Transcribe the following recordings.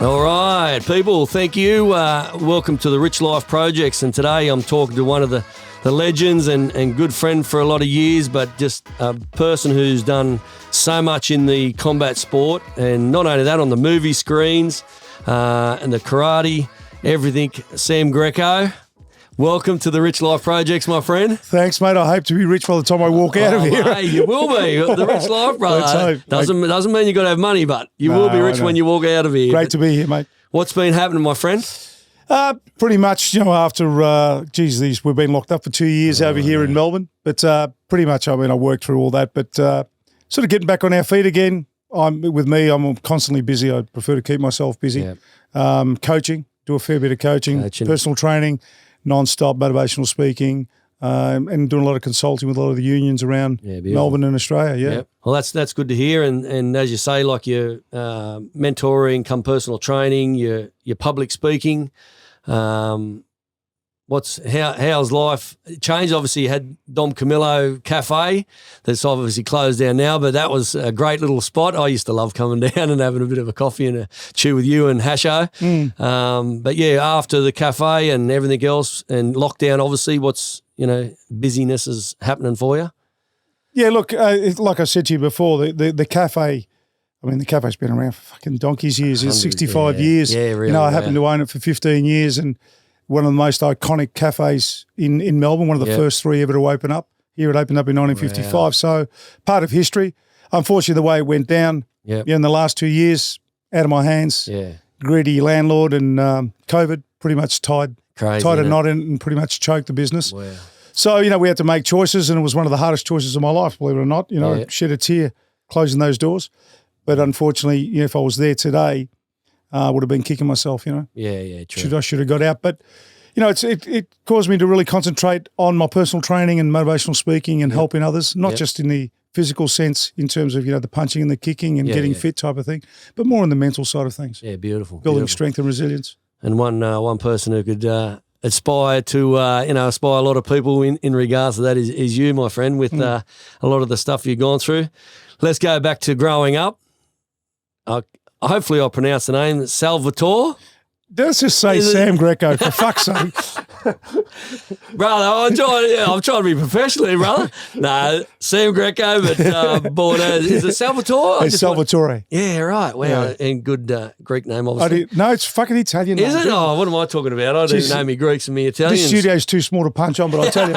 All right, people, thank you. Welcome to the Rich Life Projects. And today I'm talking to one of the legends and good friend for a lot of years, but just a person who's done so much in the combat sport. And not only that, on the movie screens and the karate, everything. Sam Greco, welcome to the Rich Life Projects, my friend. Thanks, mate. I hope to be rich by the time I walk out of here. Hey, you will be. The Rich Life, brother. Let's hope. Doesn't mean you got to have money, but you will be rich when you walk out of here. Great to be here, mate. What's been happening, my friend? Pretty much, after, we've been locked up for 2 years over here in Melbourne. But pretty much, I worked through all that. But sort of getting back on our feet again. I'm constantly busy. I prefer to keep myself busy. Yep. Coaching, do a fair bit of coaching. Personal training, non-stop motivational speaking, and doing a lot of consulting with a lot of the unions around Melbourne and Australia. Yeah. Yep. Well, that's good to hear. And as you say, like your mentoring, come personal training, your public speaking. How's life changed? Obviously, you had Dom Camillo Cafe that's obviously closed down now, but that was a great little spot. I used to love coming down and having a bit of a coffee and a chew with you and Hasho. But yeah, after the cafe and everything else and lockdown, obviously, what's busyness is happening for you? Yeah, look, like I said to you before, the cafe. The cafe's been around for fucking donkey's years. It's 65 years. Yeah, really. I happened to own it for 15 years and one of the most iconic cafes in Melbourne, one of the first three ever to open up. Here it opened up in 1955. Wow. So part of history. Unfortunately, the way it went down in the last 2 years, out of my hands. Yeah. Greedy landlord and COVID pretty much tied a knot in and pretty much choked the business. Wow. So, we had to make choices and it was one of the hardest choices of my life, believe it or not. Shed a tear closing those doors. But unfortunately, if I was there today, I would have been kicking myself, Yeah, true. I should have got out. But, it caused me to really concentrate on my personal training and motivational speaking and helping others, not just in the physical sense in terms of, the punching and the kicking and getting fit type of thing, but more on the mental side of things. Yeah, beautiful. Building strength and resilience. And one person who could aspire to, aspire a lot of people in regards to that is you, my friend, with a lot of the stuff you've gone through. Let's go back to growing up. Hopefully I'll pronounce the name, Salvatore. Let's just say Sam Greco, for fuck's sake. Brother, I'm trying to be professional here, brother. No, Sam Greco, but born as, is it Salvatore? It's Salvatore. Yeah, right. Wow, yeah. And good Greek name, obviously. No, it's fucking Italian. Is it? Oh, what am I talking about? I don't know me Greeks and me Italians. This studio's too small to punch on, but I'll tell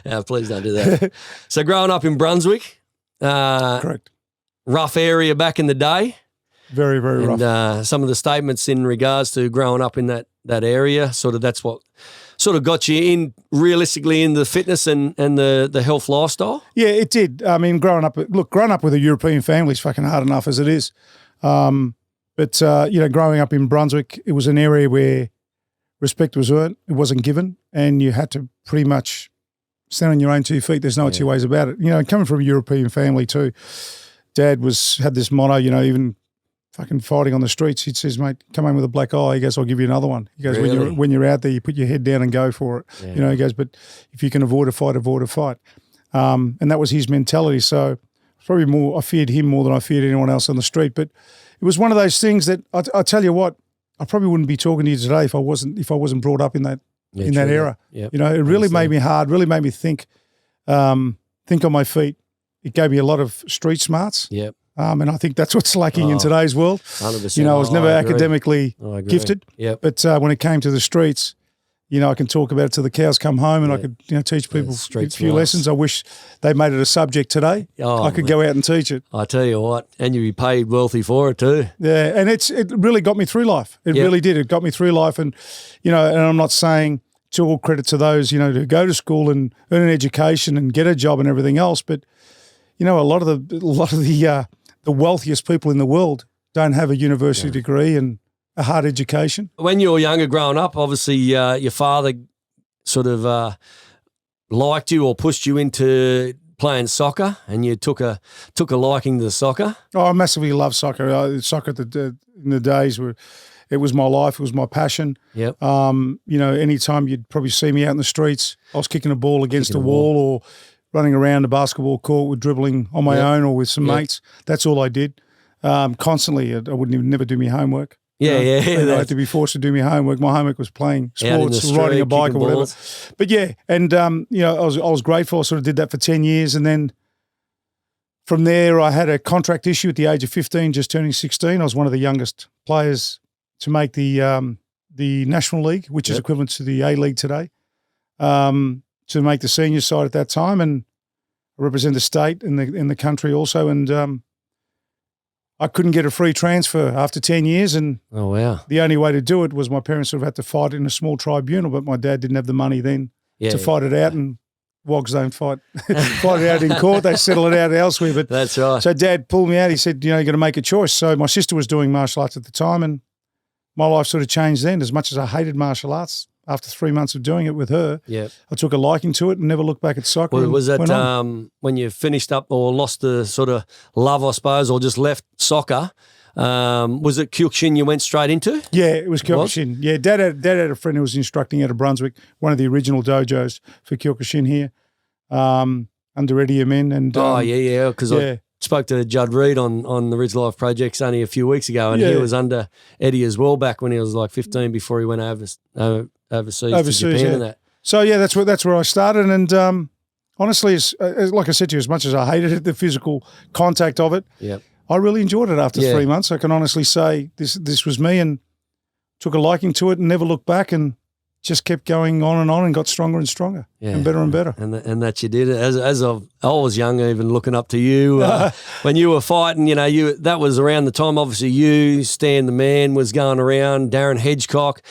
you. Please don't do that. So growing up in Brunswick. Correct. Rough area back in the day. Very, very rough. And some of the statements in regards to growing up in that area, that's what sort of got you in realistically in the fitness and the health lifestyle? Yeah, it did. Growing up with a European family is fucking hard enough as it is. But growing up in Brunswick, it was an area where respect was earned, it wasn't given, and you had to pretty much stand on your own 2 feet. There's no two ways about it. Coming from a European family too, Dad had this motto, even fucking fighting on the streets. He says, mate, come home with a black eye. He goes, I'll give you another one. He goes, really? when you're out there, you put your head down and go for it. Yeah. He goes, but if you can avoid a fight, avoid a fight. And that was his mentality. So probably I feared him more than I feared anyone else on the street. But it was one of those things that I tell you what, I probably wouldn't be talking to you today if I wasn't brought up in that era. Yep. It really made me hard, really made me think on my feet. It gave me a lot of street smarts. Yep. And I think that's what's lacking in today's world. 100%. I was never academically gifted. Yep. But when it came to the streets, I can talk about it till the cows come home and I could, teach people a few lessons. I wish they made it a subject today. I could go out and teach it. I tell you what, and you'd be paid wealthy for it too. Yeah, and it really got me through life. It really did. It got me through life. And, and I'm not saying to all credit to those, who go to school and earn an education and get a job and everything else. But, a lot of the wealthiest people in the world don't have a university degree and a hard education. When you were younger growing up, obviously your father sort of liked you or pushed you into playing soccer and you took a liking to the soccer. Oh, I massively love soccer. Soccer in the days where it was my life, it was my passion. Yep. Anytime you'd probably see me out in the streets, I was kicking a ball against a wall or running around the basketball court with dribbling on my own or with some mates. That's all I did. constantly. I wouldn't never do my homework. Yeah, I had to be forced to do my homework. My homework was playing sports, riding a bike or whatever. Balls. But yeah, and I was grateful. I sort of did that for 10 years, and then from there I had a contract issue at the age of 15, just turning 16. I was one of the youngest players to make the National League, which is equivalent to the A-League today, to make the senior side at that time, and represent the state in the country also, and I couldn't get a free transfer after 10 years, and the only way to do it was my parents sort of had to fight in a small tribunal, but my dad didn't have the money then to fight it out, and wogs don't fight it out in court. They settle it out elsewhere. But that's right. So Dad pulled me out. He said, you're going to make a choice. So my sister was doing martial arts at the time, and my life sort of changed then. As much as I hated martial arts, after 3 months of doing it with her, I took a liking to it and never looked back at soccer. Well, was that when you finished up or lost the sort of love, I suppose, or just left soccer? Was it Kyokushin you went straight into? Yeah, it was Kyokushin. Yeah, Dad had a friend who was instructing out of Brunswick, one of the original dojos for Kyokushin here, under Eddie Amin. And because I spoke to Judd Reed on the Ridge Life Projects only a few weeks ago, and he was under Eddie as well back when he was like 15 before he went overseas to Japan and that. So that's where I started, and honestly, like I said to you, as much as I hated the physical contact of it, I really enjoyed it after 3 months. I can honestly say this was me, and took a liking to it and never looked back, and just kept going on and got stronger and stronger and better and better. And that you did. As I was young, even looking up to you when you were fighting, that was around the time, obviously, you, Stan the Man was going around, Darren Hedgecock,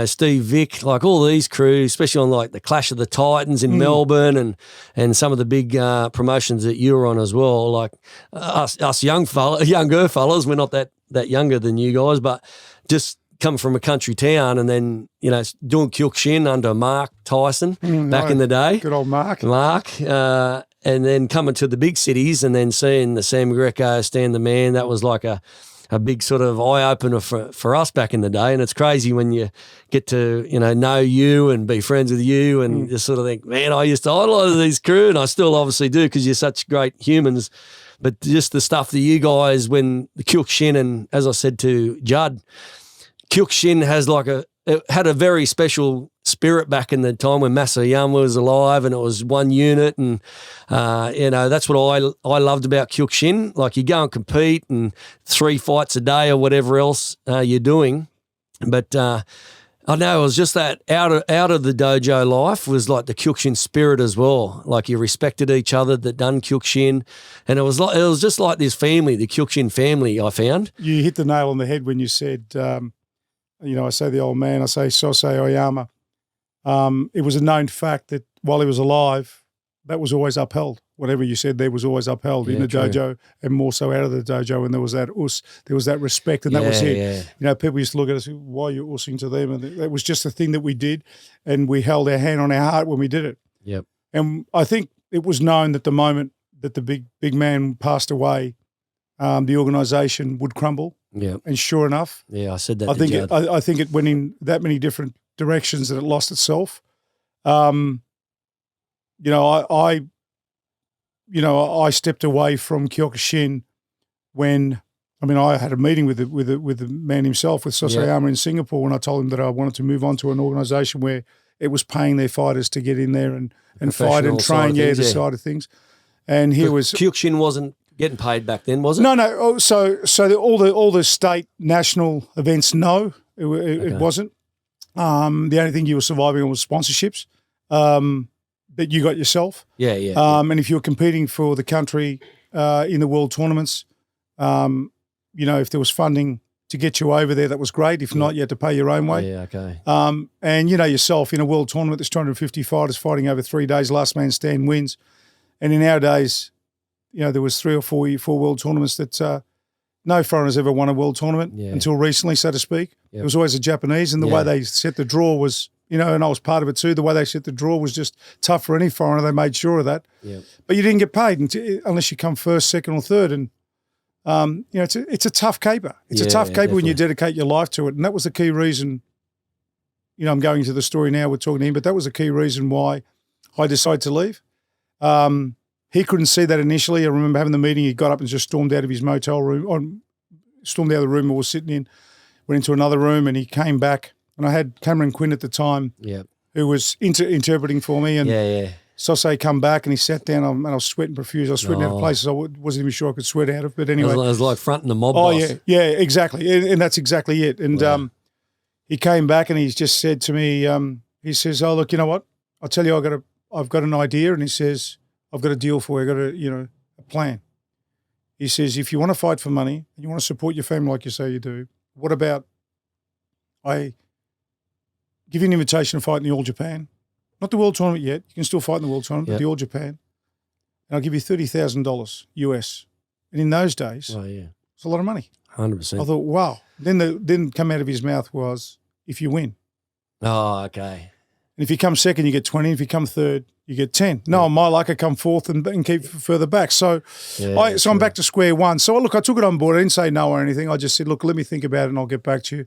Steve Vick, like all these crews, especially on like the Clash of the Titans in Melbourne and some of the big promotions that you were on as well. Like us younger fellas, we're not that younger than you guys, but just come from a country town and then, doing Kyokushin under Mark Tyson back in the day. Good old Mark. And then coming to the big cities and then seeing the Sam Greco, Stan the Man, that was like a big sort of eye-opener for us back in the day. And it's crazy when you get to, know you and be friends with you and just sort of think, man, I used to idolise these crew, and I still obviously do because you're such great humans. But just the stuff that you guys, when the Kyokushin, and as I said to Judd, Kyokushin had a very special spirit back in the time when Masayama was alive, and it was one unit, and that's what I loved about Kyokushin. Like, you go and compete and 3 fights a day or whatever else you're doing, but I know it was just that out of the dojo life was like the Kyokushin spirit as well. Like, you respected each other that done Kyokushin, and it was just like this family, the Kyokushin family. I found you hit the nail on the head when you said. I say the old man, I say Sosei Oyama. It was a known fact that while he was alive, that was always upheld. Whatever you said there was always upheld in the dojo, and more so out of the dojo. And there was that respect, and that was it. Yeah. People used to look at us, why are you ussing to them? And that was just a thing that we did, and we held our hand on our heart when we did it. Yep. And I think it was known that the moment that the big man passed away, the organisation would crumble. Yeah, and sure enough, I said that. I think it went in that many different directions that it lost itself. I stepped away from Kyokushin when I had a meeting with the man himself, with Sosayama in Singapore, when I told him that I wanted to move on to an organisation where it was paying their fighters to get in there and fight and train, the side of things. And Kyokushin wasn't getting paid back then, was it? No. Oh, so all the state national events, no, it wasn't. The only thing you were surviving on was sponsorships that you got yourself. Yeah. And if you were competing for the country in the world tournaments, if there was funding to get you over there, that was great. If not, you had to pay your own way. Yeah, okay. And yourself in a world tournament, there's 250 fighters fighting over 3 days. Last man stand wins. And in our days, there was 3 or 4 world tournaments that no foreigners ever won a world tournament until recently, so to speak. Yep. It was always a Japanese, and the way they set the draw was, and I was part of it too, the way they set the draw was just tough for any foreigner. They made sure of that. Yep. But you didn't get paid unless you come first, second or third. And, it's a tough caper. It's a tough caper when you dedicate your life to it. And that was the key reason, I'm going into the story now, we're talking to him, but that was the key reason why I decided to leave. He couldn't see that initially. I remember having the meeting. He got up and just stormed out of his motel room, stormed out of the room we were sitting in, went into another room, and he came back. And I had Cameron Quinn at the time, who was interpreting for me. And Sauce come back, and he sat down, and I was sweating profuse. I was sweating out of places I wasn't even sure I could sweat out of. But anyway. It was like fronting the mob boss. Yeah, exactly. And that's exactly it. And he came back, and he's just said to me, he says, "Oh, look, you know what? I'll tell you, I've got an idea." And he says, "I've got a deal for you. I've got a plan." He says, "If you want to fight for money and you want to support your family like you say you do, what about I give you an invitation to fight in the All Japan? Not the World Tournament yet. You can still fight in the World Tournament, but the All Japan. And I'll give you $30,000 US." And in those days, it's a lot of money. 100%. I thought, wow. Then come out of his mouth was, "If you win." Oh, okay. And if you come second, you get 20. If you come third, you get 10. No, my luck, I come fourth and keep further back. So I'm back to square one. So look, I took it on board. I didn't say no or anything. I just said, "Look, let me think about it and I'll get back to you."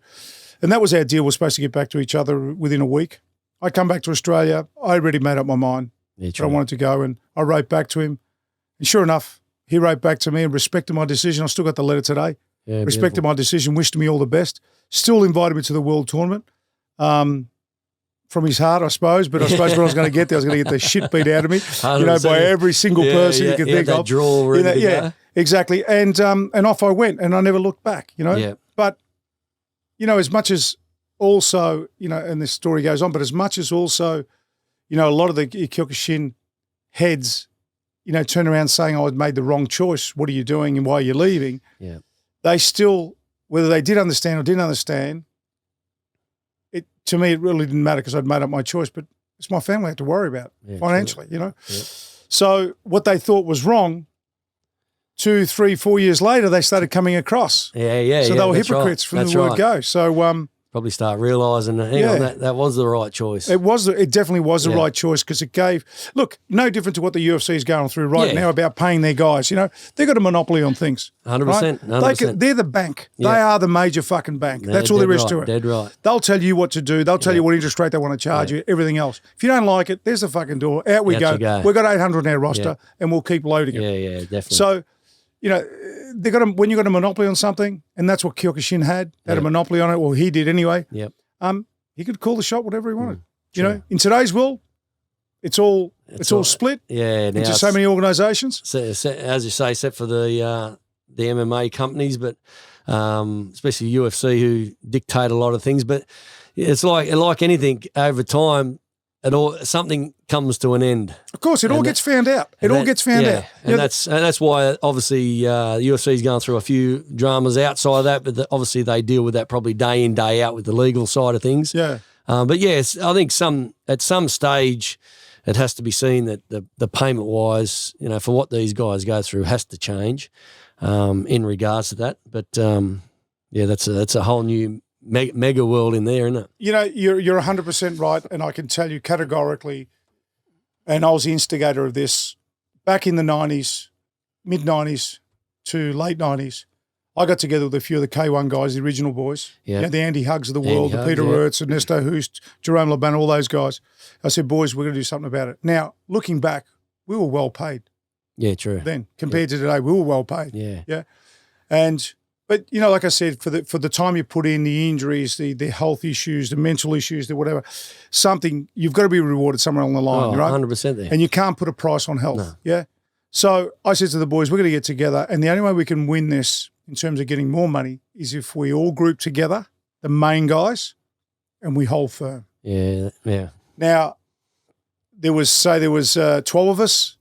And that was our deal. We're supposed to get back to each other within a week. I come back to Australia. I already made up my mind that I wanted to go, and I wrote back to him. And sure enough, he wrote back to me and respected my decision. I still got the letter today. Yeah, respected my decision, wished me all the best. Still invited me to the World Tournament. From his heart, I suppose. But I suppose when I was going to get there, I was going to get the shit beat out of me, by every single person you could think of. Draw ready to go. Exactly. And off I went, and I never looked back. But as much as also, and this story goes on, but as much as also, a lot of the Kyokushin heads, turn around saying, "I had made the wrong choice. What are you doing and why are you leaving?" Yeah. They still, whether they did understand or didn't understand, to me, it really didn't matter because I'd made up my choice, but it's my family I had to worry about financially, Yeah. So what they thought was wrong, 2, 3, 4 years later, they started coming across. So they were hypocrites from the word go. So probably start realising, hang on, that was the right choice. It definitely was the right choice because it gave, look, no different to what the UFC is going through now about paying their guys. They've got a monopoly on things. 100%. Right? 100%. They're the bank. They are the major fucking bank. That's all there is to it. Dead right. They'll tell you what to do. They'll tell you what interest rate they want to charge you, everything else. If you don't like it, there's the fucking door. Out we go. We've got 800 on our roster and we'll keep loading it. Yeah, definitely. So, when you got a monopoly on something, and that's what Kyokushin had a monopoly on it, or he did anyway. Yep. He could call the shot whatever he wanted. In today's world, it's all split into so many organisations. As you say, except for the MMA companies, but especially UFC who dictate a lot of things. But it's like anything over time. Something comes to an end. Of course, it all gets found out. It all gets found out. And that's why obviously the UFC is going through a few dramas outside of that, but obviously they deal with that probably day in, day out with the legal side of things. Yeah. But yes, I think at some stage it has to be seen that the payment wise, for what these guys go through has to change in regards to that. But that's a whole new mega world in there, isn't it? You're 100% right, and I can tell you categorically, and I was the instigator of this, back in the 90s, mid-90s to late 90s, I got together with a few of the K1 guys, the original boys, the Andy Huggs of the world, the Peter Ertz, Ernesto Hoost, Jerome Laban, all those guys. I said, boys, we're going to do something about it. Now, looking back, we were well paid. Yeah, true. Then, compared to today, we were well paid. Yeah. But, like I said, for the time you put in, the injuries, the health issues, the mental issues, the whatever, you've got to be rewarded somewhere along the line, right? 100% there. And you can't put a price on health, So I said to the boys, we're going to get together, and the only way we can win this in terms of getting more money is if we all group together, the main guys, and we hold firm. Yeah. Now, there was 12 of us.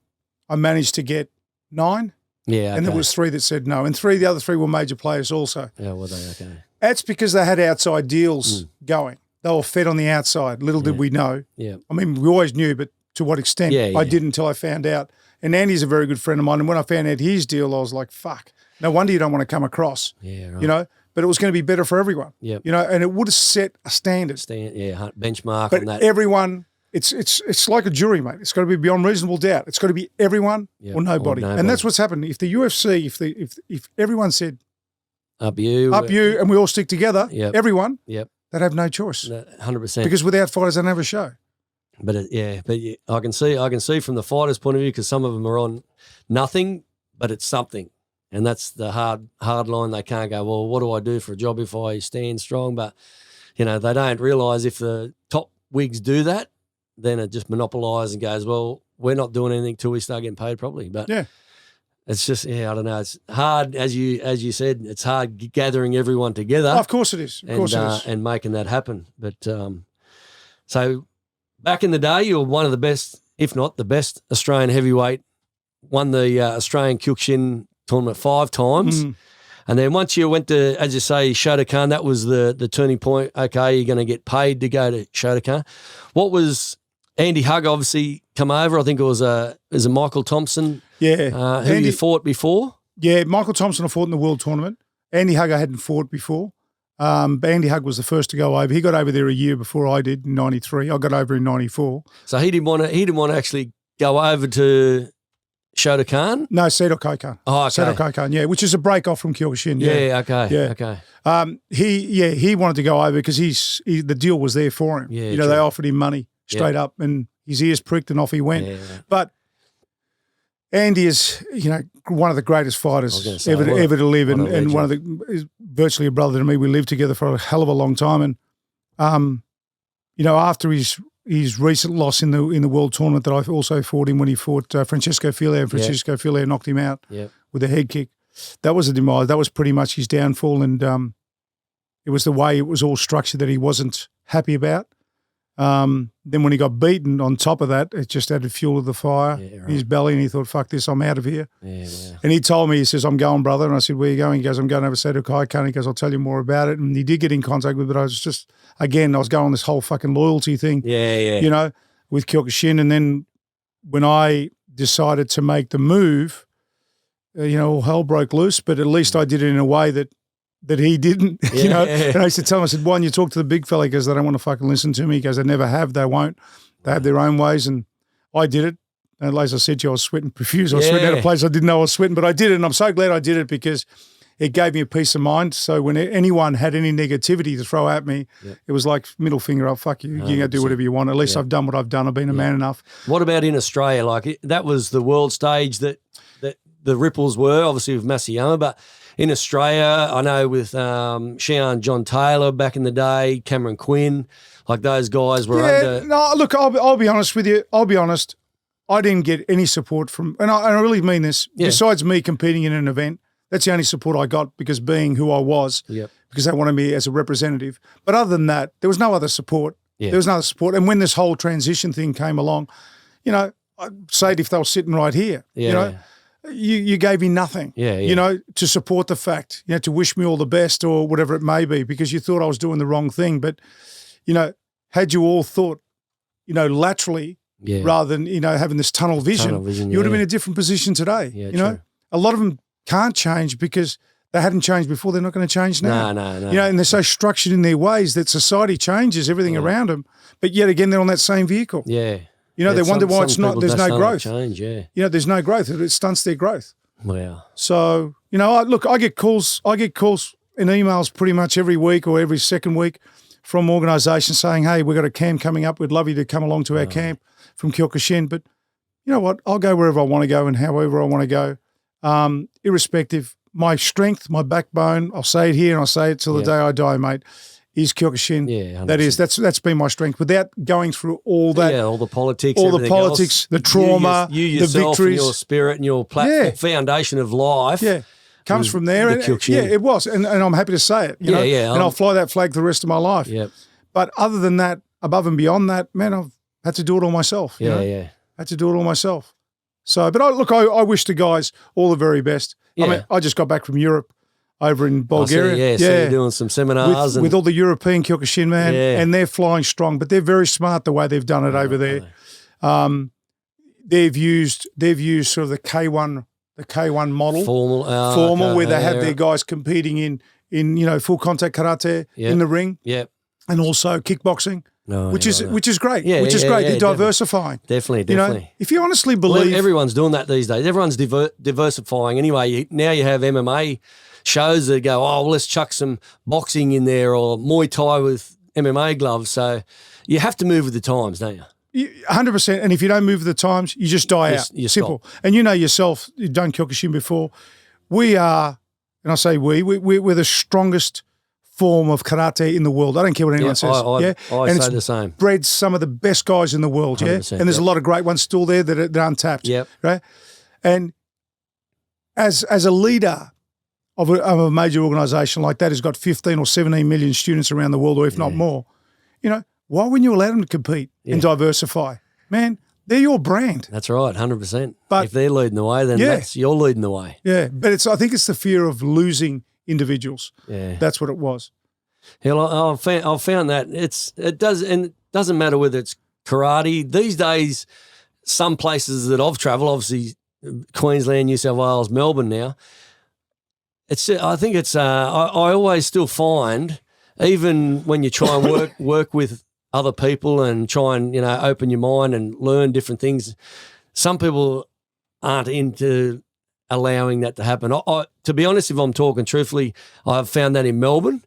I managed to get 9. Yeah, okay. And there was 3 that said no. And the other 3 were major players also. Yeah, were they? Okay. That's because they had outside deals going. They were fed on the outside. Little did we know. Yeah. I mean, we always knew, but to what extent? I didn't until I found out. And Andy's a very good friend of mine. And when I found out his deal, I was like, fuck. No wonder you don't want to come across. Yeah, right. But it was going to be better for everyone. Yeah. And it would have set a standard. Benchmark but on that. Everyone... It's like a jury, mate. It's got to be beyond reasonable doubt. It's got to be everyone or nobody. And that's what's happened. If the UFC, if everyone said up you, and we all stick together, everyone, they'd have no choice. 100%. Because without fighters, they don't have a show. But I can see from the fighter's point of view, because some of them are on nothing, but it's something, and that's the hard line. They can't go, well, what do I do for a job if I stand strong? But they don't realise if the top wigs do that, then it just monopolises and goes, well, we're not doing anything till we start getting paid properly. But it's just, I don't know. It's hard, as you said, it's hard gathering everyone together. Oh, of course it is. Of course it is. And making that happen. But so back in the day, you were one of the best, if not the best, Australian heavyweight. Won the Australian Kyokushin tournament 5 times. Mm. And then once you went to, as you say, Shotokan, that was the turning point. Okay, you're going to get paid to go to Shotokan. What was Andy Hugg obviously come over? I think it was a Michael Thompson. Yeah. Who you fought before? Yeah, Michael Thompson I fought in the World Tournament. Andy Hugg I hadn't fought before. But Andy Hugg was the first to go over. He got over there a year before I did in 93. I got over in 94. So he didn't want to actually go over to Shotokan? No, Seto Kokan. Oh, okay. Seto Kokan, yeah, which is a break off from Kyokushin. Yeah, okay. He wanted to go over because the deal was there for him. Yeah, they offered him money straight up, and his ears pricked, and off he went. Yeah. But Andy is, one of the greatest fighters ever to live, and one of is virtually a brother to me. We lived together for a hell of a long time, and after his recent loss in the World Tournament that I also fought him when he fought Francesco Filier, and Francesco Filier knocked him out with a head kick. That was a demise. That was pretty much his downfall, and it was the way it was all structured that he wasn't happy about. Then when he got beaten, on top of that, it just added fuel to the fire in his belly, and he thought, fuck this, I'm out of here. And he told me, he says, I'm going, brother. And I said, where are you going? He goes, I'm going over to Seto Kokan. He goes, I'll tell you more about it. And he did get in contact with it, but I was just, again, I was going on this whole fucking loyalty thing, with Kyokushin. And then when I decided to make the move, all hell broke loose, but at least I did it in a way that he didn't, And I used to tell him, I said, why don't you talk to the big fella? He goes, they don't want to fucking listen to me. He goes, they never have, they won't. They have their own ways, and I did it. And as I said to you, I was sweating profuse. I was sweating out of place. I didn't know I was sweating, but I did it, and I'm so glad I did it because it gave me a peace of mind. So when anyone had any negativity to throw at me, it was like middle finger up, fuck you. You can go do whatever you want. At least I've done what I've done. I've been a man enough. What about in Australia? Like that was the world stage that the ripples were, obviously with Masayama, but in Australia, I know with Xian John Taylor back in the day, Cameron Quinn, like those guys were under. No, look, I'll be honest with you. I'll be honest. I didn't get any support from, and I really mean this, besides me competing in an event, that's the only support I got because being who I was, because they wanted me as a representative. But other than that, there was no other support. There was no other support. And when this whole transition thing came along, I'd say it if they were sitting right here, you gave me nothing, to support the fact, to wish me all the best or whatever it may be, because you thought I was doing the wrong thing. But, had you all thought, laterally rather than, having this tunnel vision, you would have been in a different position today. True. A lot of them can't change because they hadn't changed before. They're not going to change now. No. And they're so structured in their ways that society changes everything around them. But yet again, they're on that same vehicle. Yeah. They wonder why it's not. There's no growth. Change, there's no growth. It stunts their growth. Wow. So I get calls. and emails pretty much every week or every second week from organisations saying, "Hey, we've got a camp coming up. We'd love you to come along to our camp from Kyokushin." But you know what? I'll go wherever I want to go and however I want to go, irrespective. My strength, my backbone. I'll say it here and I'll say it till the day I die, mate. Is Kyokushin. Yeah, 100%. That's been my strength. Without going through all that, all the politics, else, the trauma, you yourself, the victories, and your spirit, and your platform, foundation of life, comes from there. It was, and I'm happy to say it. And I'll fly that flag the rest of my life. Yep. But other than that, above and beyond that, man, I've had to do it all myself. Had to do it all myself. So, but I wish the guys all the very best. Yeah. I mean, I just got back from Europe. Over in Bulgaria. So you're doing some seminars. With all the European Kyokushin, man, and they're flying strong, but they're very smart the way they've done it over there. They've used sort of the K1 model. Formal, where they have their guys competing in full contact karate in the ring. Yep. And also kickboxing. Which is great. Which is great. They're diversifying. Definitely. If you honestly believe, everyone's doing that these days. Everyone's diversifying. Anyway, now you have MMA shows that go, let's chuck some boxing in there or Muay Thai with MMA gloves. So you have to move with the times, don't you? 100%. And if you don't move with the times, you just die out. You Simple. stop. And you know yourself, you've done Kyokushin before. We are, and I say we're the strongest form of karate in the world. I don't care what anyone says. I and say the same. Bred some of the best guys in the world, yeah? And there's a lot of great ones still there that are untapped, right? And as a leader of a major organisation like that who's got 15 or 17 million students around the world, or if not more, you know, why wouldn't you allow them to compete and diversify? Man, they're your brand. That's right, 100%. But if they're leading the way, then you're leading the way. Yeah, but I think it's the fear of losing individuals. Yeah, that's what it was. Hell, I've found that it doesn't matter whether it's karate these days. Some places that I've travelled, obviously Queensland, New South Wales, Melbourne now. I think it's. I always still find, even when you try and work with other people and try and open your mind and learn different things, some people aren't into allowing that to happen. To be honest, if I'm talking truthfully, I've found that in Melbourne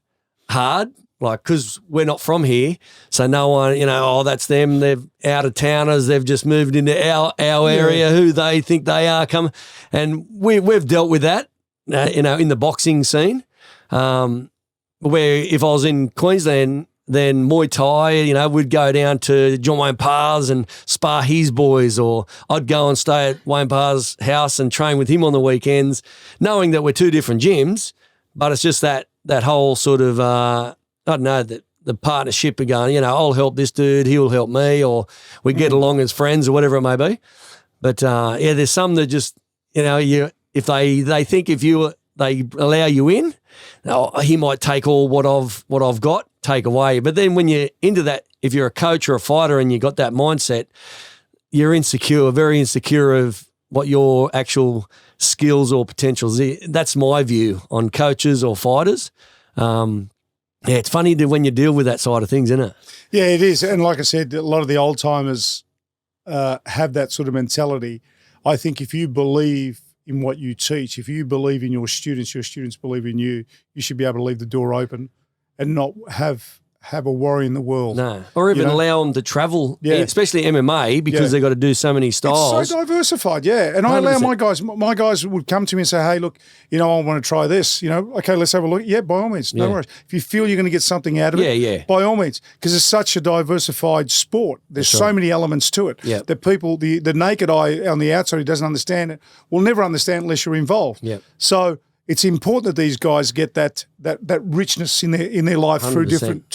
hard, like, because we're not from here, so no one, that's them, they're out of towners, they've just moved into our area, who they think they are coming, and we've dealt with that, in the boxing scene, where if I was in Queensland, then Muay Thai, we'd go down to John Wayne Parr's and spar his boys, or I'd go and stay at Wayne Parr's house and train with him on the weekends, knowing that we're two different gyms, but it's just that whole sort of, I don't know, the partnership of going, I'll help this dude, he'll help me, or we get along as friends or whatever it may be. But, there's some that just, if they think they allow you in, he might take all what I've got, take away. But then when you're into that, if you're a coach or a fighter and you got that mindset, you're very insecure of what your actual skills or potentials. That's my view on coaches or fighters. It's funny when you deal with that side of things, isn't it? Yeah, it is. And like I said, a lot of the old timers have that sort of mentality. I think if you believe in what you teach, if you believe in your students believe in you, you should be able to leave the door open and not have a worry in the world. No. Or even allow them to travel, especially MMA, because they've got to do so many styles. It's so diversified, And I allow my guys would come to me and say, hey, look, I want to try this. Okay, let's have a look. Yeah, by all means, no worries. If you feel you're going to get something out of it, by all means, because it's such a diversified sport. There's so many elements to it that people, the naked eye on the outside who doesn't understand it, will never understand unless you're involved. So it's important that these guys get that richness in their life through different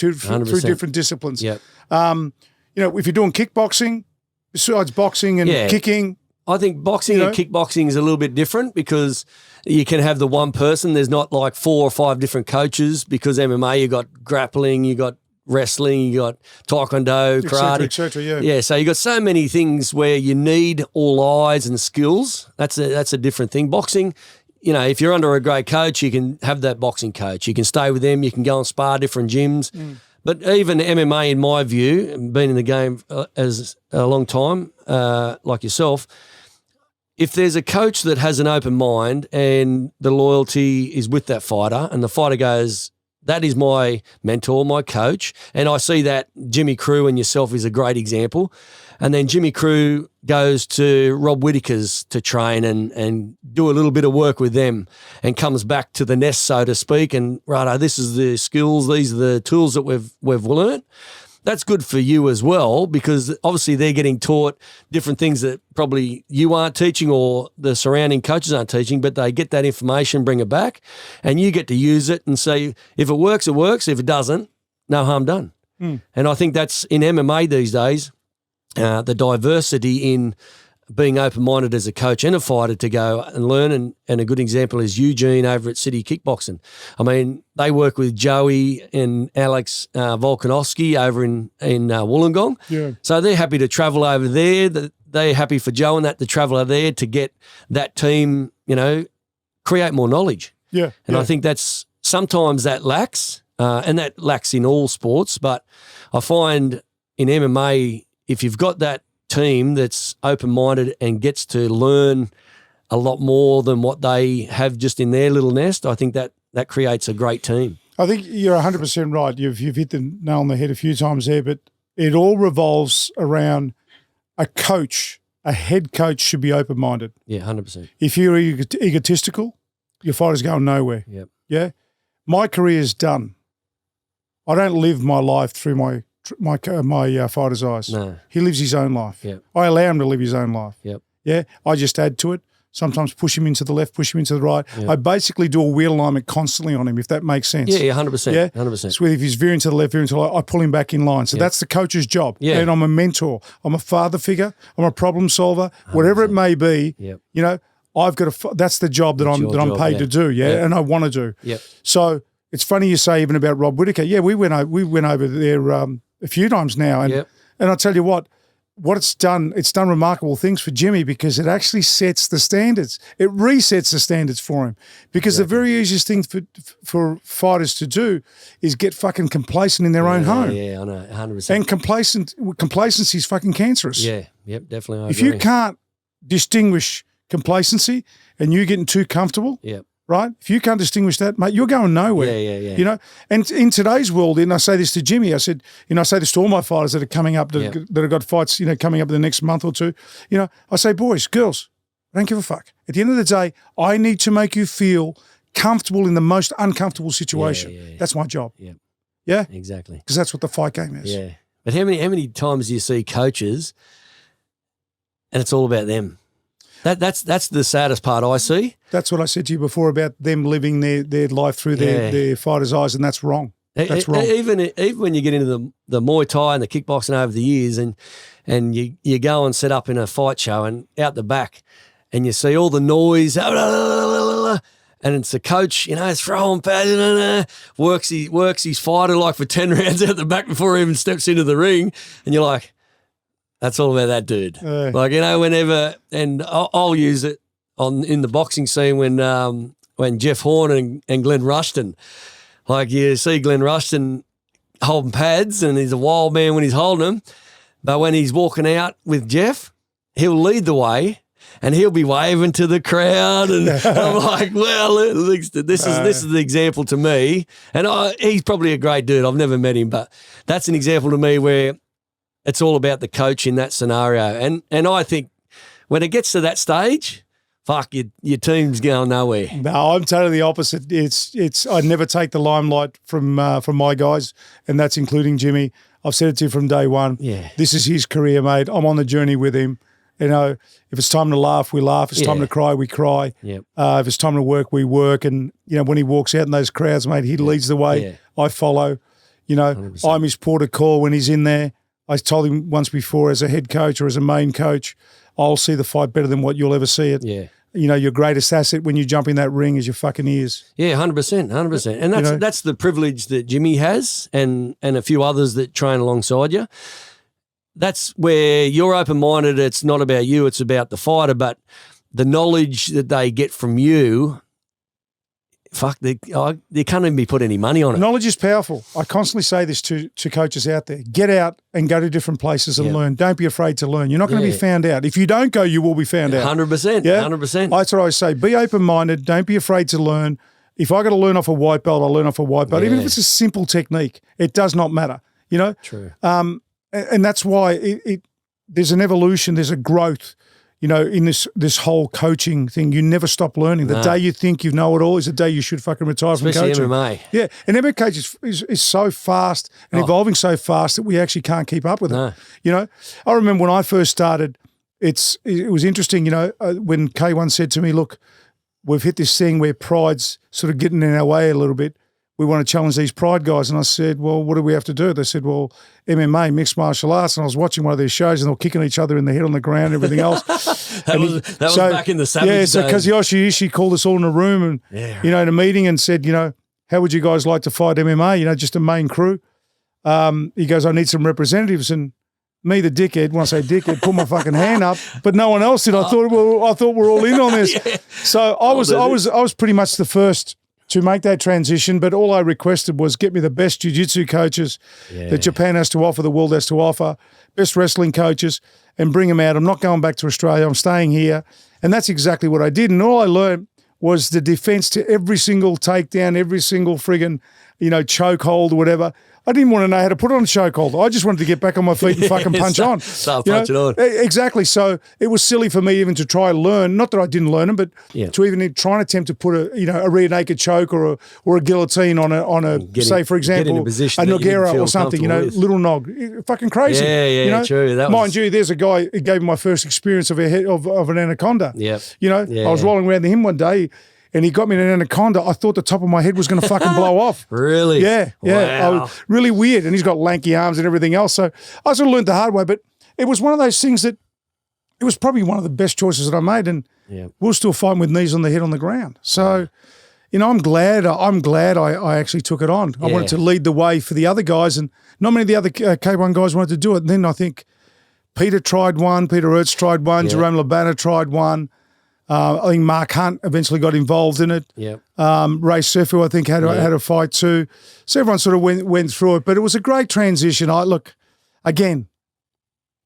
disciplines. If you're doing kickboxing, besides boxing and kicking, I think boxing and kickboxing is a little bit different because you can have the one person. There's not like 4 or 5 different coaches, because MMA, you got grappling, you got wrestling, you got taekwondo, karate, et cetera, so you got so many things where you need all eyes and skills. That's a different thing. Boxing, if you're under a great coach, you can have that boxing coach. You can stay with them. You can go and spar different gyms. But even MMA, in my view, been in the game as a long time, like yourself, if there's a coach that has an open mind and the loyalty is with that fighter, and the fighter goes, that is my mentor, my coach, and I see that Jimmy Crew and yourself is a great example. And then Jimmy Crew goes to Rob Whittaker's to train and do a little bit of work with them, and comes back to the nest, so to speak, and righto, this is the skills, these are the tools that we've learnt. That's good for you as well, because obviously they're getting taught different things that probably you aren't teaching or the surrounding coaches aren't teaching, but they get that information, bring it back, and you get to use it and say, if it works, it works. If it doesn't, no harm done. And I think that's in MMA these days. The diversity in being open-minded as a coach and a fighter to go and learn, and a good example is Eugene over at City Kickboxing. I mean, they work with Joey and Alex Volkanovski over in Wollongong. So they're happy to travel over there. They're happy for Joe and that to travel over there to get that team, create more knowledge. I think that's sometimes that lacks, and that lacks in all sports. But I find in MMA, if you've got that team that's open-minded and gets to learn a lot more than what they have just in their little nest, I think that creates a great team. I think you're 100% right. You've hit the nail on the head a few times there, but it all revolves around a head coach should be open-minded. Yeah, 100%. If you're egotistical, your fighter's going nowhere. Yep. Yeah? My career's done. I don't live my life through my fighter's eyes. No. He lives his own life. Yep. I allow him to live his own life. Yep. Yeah? I just add to it. Sometimes push him into the left, push him into the right. Yep. I basically do a wheel alignment constantly on him, if that makes sense. Yeah, 100%. Yeah? 100%. So if he's veering to the left, veering to the right, I pull him back in line. So that's the coach's job. Yeah. And I'm a mentor. I'm a father figure. I'm a problem solver. 100%. Whatever it may be, Yep. you know, I've got that's the job that I'm paid to do, and I want to do. Yep. So it's funny you say even about Rob Whittaker. Yeah, we went over there a few times now, and I'll tell you what it's done remarkable things for Jimmy, because it actually sets the standards. It resets the standards for him, because the very easiest thing for fighters to do is get fucking complacent in their own home. Yeah, I know, 100%. And complacency is fucking cancerous. Yeah, yep, definitely. If you can't distinguish complacency and you getting too comfortable, right? If you can't distinguish that, mate, you're going nowhere. Yeah. You know, and in today's world, and I say this to Jimmy, I said, I say this to all my fighters that are coming up, that have got fights, coming up in the next month or two. I say, boys, girls, I don't give a fuck. At the end of the day, I need to make you feel comfortable in the most uncomfortable situation. Yeah. That's my job. Yeah. Yeah? Exactly. Because that's what the fight game is. Yeah. But how many times do you see coaches and it's all about them? That's the saddest part I see. That's what I said to you before about them living their life through their fighters' eyes, and that's wrong. That's wrong. Even when you get into the Muay Thai and the kickboxing over the years, and you go and set up in a fight show and out the back, and you see all the noise, and it's the coach, throwing pads, works his fighter like for 10 rounds out the back before he even steps into the ring, and you're like, that's all about that dude. Like, whenever, and I'll use it in the boxing scene when Jeff Horn and Glenn Rushton, like you see Glenn Rushton holding pads, and he's a wild man when he's holding them, but when he's walking out with Jeff, he'll lead the way and he'll be waving to the crowd, and I'm like, well, this is the example to me, and he's probably a great dude. I've never met him, but that's an example to me where it's all about the coach in that scenario. And I think when it gets to that stage, fuck, your team's going nowhere. No, I'm totally the opposite. It's I never take the limelight from my guys, and that's including Jimmy. I've said it to you from day one. Yeah. This is his career, mate. I'm on the journey with him. If it's time to laugh, we laugh. If it's time to cry, we cry. Yep. If it's time to work, we work. And, when he walks out in those crowds, mate, he leads the way. Yeah. I follow. 100%. I'm his port of call when he's in there. I told him once before, as a head coach or as a main coach, I'll see the fight better than what you'll ever see it. Yeah. Your greatest asset when you jump in that ring is your fucking ears. Yeah, 100%. And that's the privilege that Jimmy has, and a few others that train alongside you. That's where you're open-minded. It's not about you, it's about the fighter, but the knowledge that they get from you, fuck, they can't even be put any money on it. Knowledge is powerful. I constantly say this to coaches out there. Get out and go to different places and learn. Don't be afraid to learn. You're not going to be found out. If you don't go, you will be found out. 100%. Yeah? 100%. That's what I say. Be open-minded. Don't be afraid to learn. If I got to learn off a white belt, I'll learn off a white belt. Even if it's a simple technique, it does not matter. True. And that's why there's an evolution, there's a growth, in this whole coaching thing. You never stop learning. The day you think you know it all is the day you should fucking retire Especially from coaching. MMA. Yeah, and MMA coaching is so fast and evolving so fast that we actually can't keep up with it. I remember when I first started, it was interesting, when K1 said to me, look, we've hit this thing where pride's sort of getting in our way a little bit. We want to challenge these pride guys. And I said, well, what do we have to do? They said, well, MMA, mixed martial arts. And I was watching one of their shows and they were kicking each other in the head on the ground and everything else. that was back in the Savage days. So Kazuyoshi Ishii called us all in a room and, in a meeting and said, how would you guys like to fight MMA? Just a main crew. He goes, I need some representatives. And me, the dickhead, when I say dickhead, put my fucking hand up, but no one else did. I thought we're all in on this. So I was pretty much the first to make that transition, but all I requested was get me the best jiu-jitsu coaches that Japan has to offer, the world has to offer, best wrestling coaches, and bring them out. I'm not going back to Australia. I'm staying here. And that's exactly what I did. And all I learned was the defense to every single takedown, every single friggin', chokehold or whatever. I didn't want to know how to put on a chokehold. I just wanted to get back on my feet and fucking punch on. Start punching on. Exactly. So it was silly for me even to try and learn. Not that I didn't learn them, but to even try and attempt to put a rear naked choke or a guillotine on a say for example a Noguera or something. Little nog, fucking crazy. Yeah, true. Mind you, there's a guy who gave me my first experience of an anaconda. Yeah. I was rolling around him one day. And he got me in an anaconda. I thought the top of my head was going to fucking blow off. Really? Yeah. Wow. Really weird. And he's got lanky arms and everything else. So I sort of learned the hard way. But it was one of those things that it was probably one of the best choices that I made. And we're still fighting with knees on the head on the ground. So, I'm glad I actually took it on. I wanted to lead the way for the other guys. And not many of the other K1 guys wanted to do it. And then I think Peter tried one. Peter Ertz tried one. Jerome Labana tried one. I think Mark Hunt eventually got involved in it. Yep. Ray Sefu, I think, had a fight too. So everyone sort of went through it. But it was a great transition. Look, again,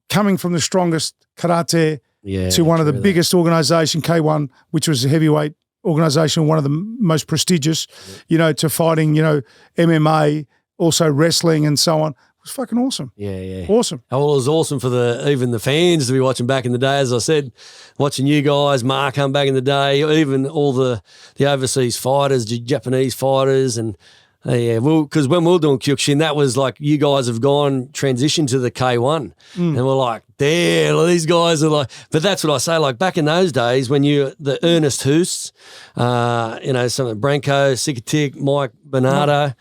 coming from the strongest karate to one of the biggest organisation, K1, which was a heavyweight organisation, one of the most prestigious, to fighting, MMA, also wrestling and so on. It was fucking awesome. Yeah. Awesome. Oh, it was awesome for even the fans to be watching back in the day. As I said, watching you guys, Mark come back in the day, even all the overseas fighters, the Japanese fighters, and because when we were doing Kyokushin, that was like you guys have transitioned to the K1, and we're like, damn, these guys are like. But that's what I say. Like back in those days, when the Ernest Hoosts, some of Branko, Sikatik, Mike Bernardo.